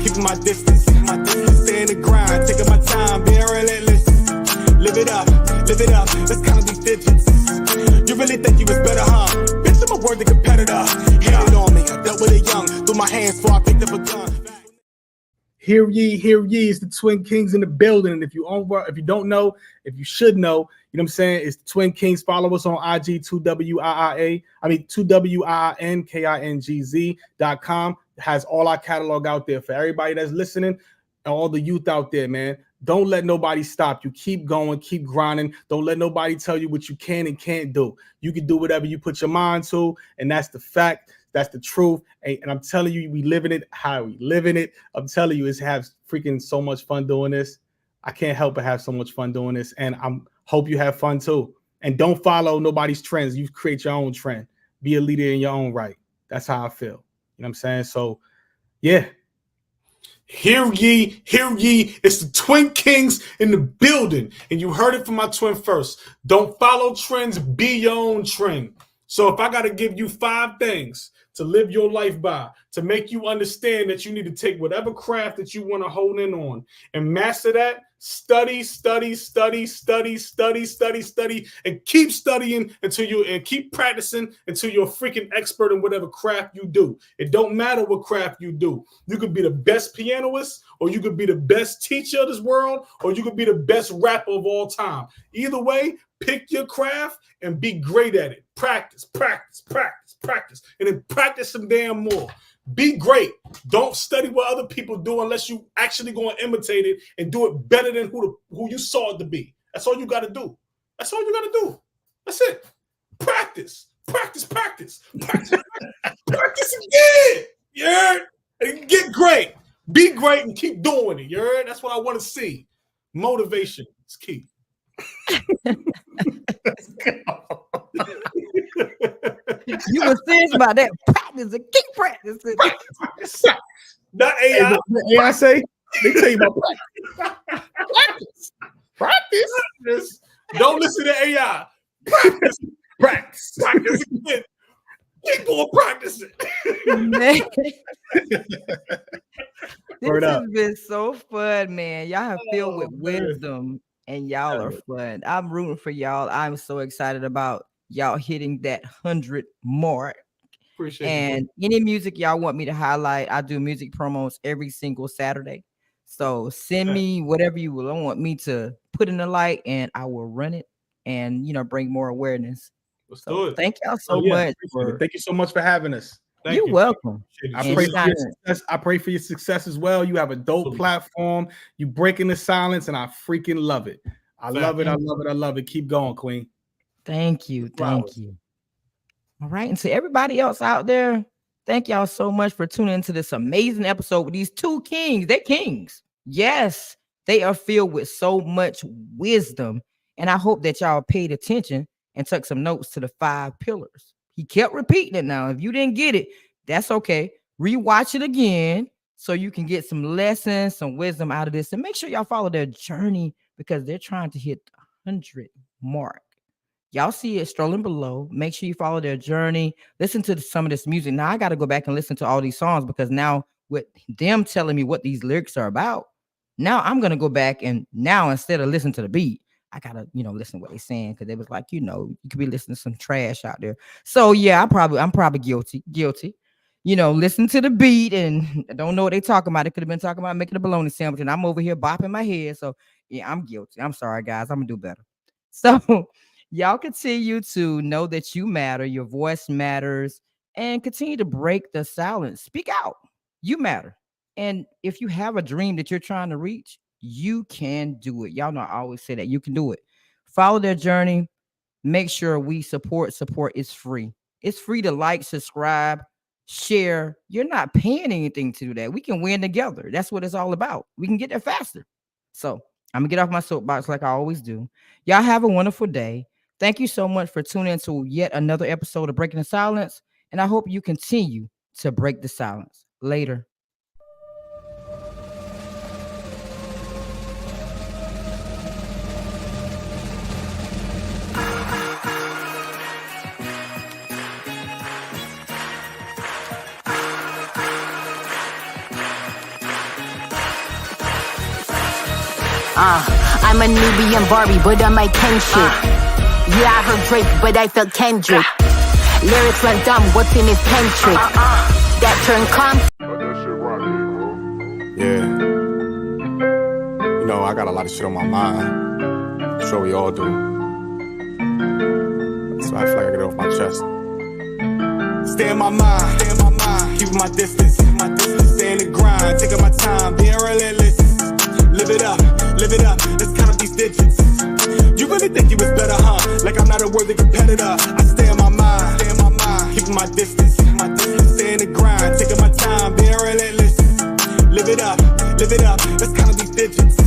keep my distance, stay in the grind, taking my time, being relentless. Live it up, let's count up these digits. You really think you was better, huh? Bitch, I'm a worthy competitor. Hated on me, I dealt with it young, threw my hands before I picked up a gun. Hear ye, it's the Twin Kings in the building. And if you don't know, if you should know, you know what I'm saying? It's the Twin Kings. Follow us on IG, 2WIINKINGZ.com. It has all our catalog out there for everybody that's listening and all the youth out there, man. Don't let nobody stop you. Keep going, keep grinding. Don't let nobody tell you what you can and can't do. You can do whatever you put your mind to, and that's the fact. That's the truth. And I'm telling you, we living it how we living it. I'm telling you, it's have freaking so much fun doing this. I can't help but have so much fun doing this. And I'm hope you have fun too. And don't follow nobody's trends. You create your own trend. Be a leader in your own right. That's how I feel. You know what I'm saying? So, yeah. Hear ye, it's the Twin Kings in the building. And you heard it from my twin first. Don't follow trends, be your own trend. So if I got to give you 5 things to live your life by, to make you understand that you need to take whatever craft that you want to hone in on and master that, study, and keep studying and keep practicing until you're a freaking expert in whatever craft you do. It don't matter what craft you do. You could be the best pianist, or you could be the best teacher of this world, or you could be the best rapper of all time. Either way, pick your craft and be great at it. Practice, and then practice some damn more. Be great. Don't study what other people do unless you actually go and imitate it and do it better than who you saw it to be. That's all you got to do. That's it. Practice again. You heard? And get great. Be great and keep doing it. You heard? That's what I want to see. Motivation is key. You were serious about that. Practice and keep practicing. Practice. Not AI. What AI say? They tell you about practice. Don't listen to AI. Practice again. Keep going practicing. Man. This has been so fun, man. Y'all have filled with wisdom, and y'all are fun. I'm rooting for y'all. I'm so excited about y'all hitting that 100 mark. Appreciate and you. Any music y'all want me to highlight, I do music promos every single Saturday. So send me whatever you will want me to put in the light, and I will run it and bring more awareness. Let's do it. Thank y'all so much. Thank you so much for having us. You're welcome. I pray for your success. I pray for your success as well. You have a dope platform. You breaking the silence, and I freaking love it. I love it. Keep going, Queen. Thank you. All right. And to everybody else out there, thank y'all so much for tuning into this amazing episode with these 2 kings. They're kings. Yes, they are filled with so much wisdom. And I hope that y'all paid attention and took some notes to the 5 pillars. He kept repeating it. Now, if you didn't get it, that's okay. Rewatch it again so you can get some lessons, some wisdom out of this. And make sure y'all follow their journey because they're trying to hit the 100 mark. Y'all see it strolling below. Make sure you follow their journey. Listen to some of this music. Now I got to go back and listen to all these songs because now with them telling me what these lyrics are about, now I'm going to go back and now instead of listening to the beat, I got to, listen to what they're saying because they was like, you could be listening to some trash out there. So yeah, I'm probably guilty. Listen to the beat and I don't know what they talking about. They could have been talking about making a bologna sandwich and I'm over here bopping my head. So yeah, I'm guilty. I'm sorry, guys. I'm going to do better. So y'all continue to know that you matter, your voice matters, and continue to break the silence. Speak out. You matter. And if you have a dream that you're trying to reach, you can do it. Y'all know I always say that you can do it. Follow their journey. make sure we support. Support is free. It's free to like, subscribe, share. You're not paying anything to do that. We can win together. That's what it's all about. We can get there faster. So I'm gonna get off my soapbox like I always do. Y'all have a wonderful day. Thank you so much for tuning in to yet another episode of Breaking the Silence. And I hope you continue to break the silence. Later. I'm a Nubian Barbie, but I'm my Ken shit. Yeah, I heard Drake, but I felt Kendrick. Lyrics run dumb, what's in his pen trick? That turn calm. Yeah. You know, I got a lot of shit on my mind. I'm sure we all do. So I feel like I get it off my chest. Stay in my mind, keep my distance, stay in the grind, taking my time, being relentless. Live it up, let's count up these digits. You really think you was better, huh? Like I'm not a worthy competitor. I stay in my mind, keeping my distance, stay in the grind, taking my time, being relentless. Live it up, let's count up these digits.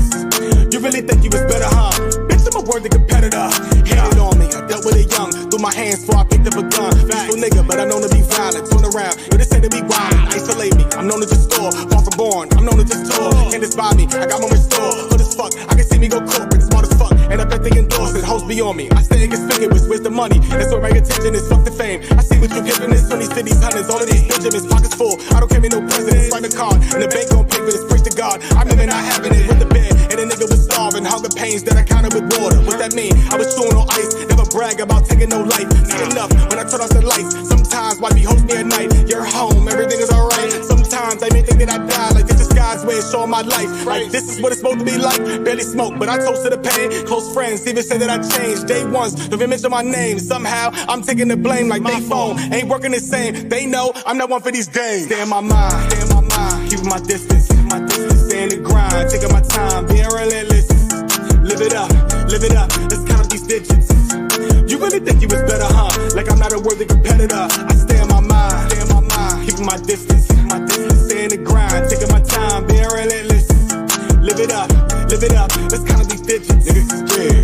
You really think you was better, huh? Bitch, I'm a worthy competitor. Hand it on me, I dealt with it young. Threw my hands before I picked up a gun. Peaceful nigga, but I'm known to be violent. Turn around, yo, they say to be wild. Isolate me, I'm known to just store. Far from born, I'm known to just tour. Can't despise me, I got my restore. Hood as fuck, I can see me go corporate. Smart as fuck, and I bet they endorse it. Hoes be on me, I stay inconspicuous. Where's the money? That's where my attention is. Fuck the fame. I see what you giving this on these cities, hundreds. All of these Benjamins, pockets full. I don't carry no presidents. Write a card, and the bank gon' pay for this. Preach to God. I remember not having it with the bed, and a nigga was starving. Hunger pains that I counted with water. What that mean? I was chewing on ice. Never brag about taking no life. See enough when I turn off the lights. Sometimes why be host me at night? You're home, everything is alright. Sometimes I may think that I died. Like this is God's way of showing my life. Like this is what it's supposed to be like. Barely smoke, but I toasted the pain. Close friends even say that I changed. Day ones, don't even mention my name. Somehow I'm taking the blame like they phone ain't working the same. They know I'm not one for these games. Stay in my mind, keeping my distance, stay in the grind, taking my time, being relentless. Live it up, let's count up these digits. You really think you was better, huh? Like I'm not a worthy competitor. I stay in my mind, keeping my distance, stay in the grind, taking my time, being relentless. Live it up, let's count up these digits.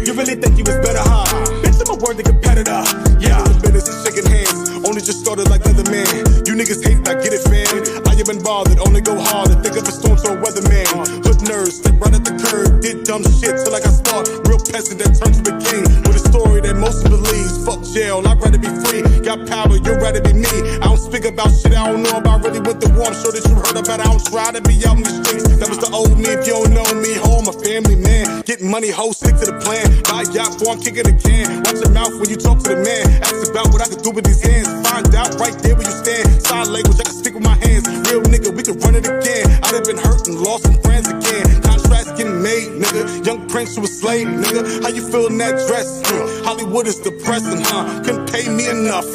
You really think you was better, huh? Bitch, I'm a worthy competitor. Yeah, the business is shaking hands. Only just started like other man. You niggas hate, I get it, fam. I ain't been bothered, only go harder. Think of a storm to a weatherman. Hood nerds, step right at the curb. Did dumb shit till I got sparked. Real peasant that turned to the king. With a story that most believes. Fuck jail, I'd rather be free. Got power, you'd rather be me. I don't speak about shit I don't know about. Really went to war, I'm sure that you heard about it. I don't try to be out in the streets. That was the old me, if you don't know me. Home, a family man. Getting money, hoes, stick to the plan. Buy a yacht before I'm kicking a can. Watch your mouth when you talk to the man. Ask about what I can do with these hands. Find out right there where you stand. Sign language, I can speak with my hands. Real nigga, we can run it again. I done been hurt and lost some friends again. Contracts getting made, nigga. Young prince to a slave, nigga. How you feel in that dress? Hollywood is depressing, huh? Couldn't pay me enough.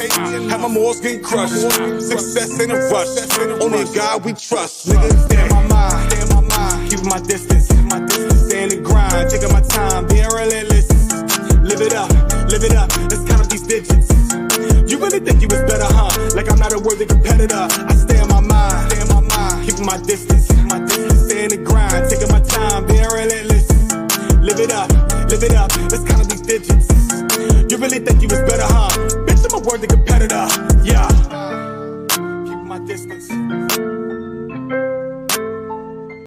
Have my morals getting crushed. Success ain't a rush. Only a God we trust, nigga. Stay in my mind, keeping my distance, stay in the grind, taking my time, being relentless. Live it up, let's count up these digits. You really think you was better, huh? Like I'm not a worthy competitor. I stay in my mind, keeping my distance, stay in the grind, taking my time,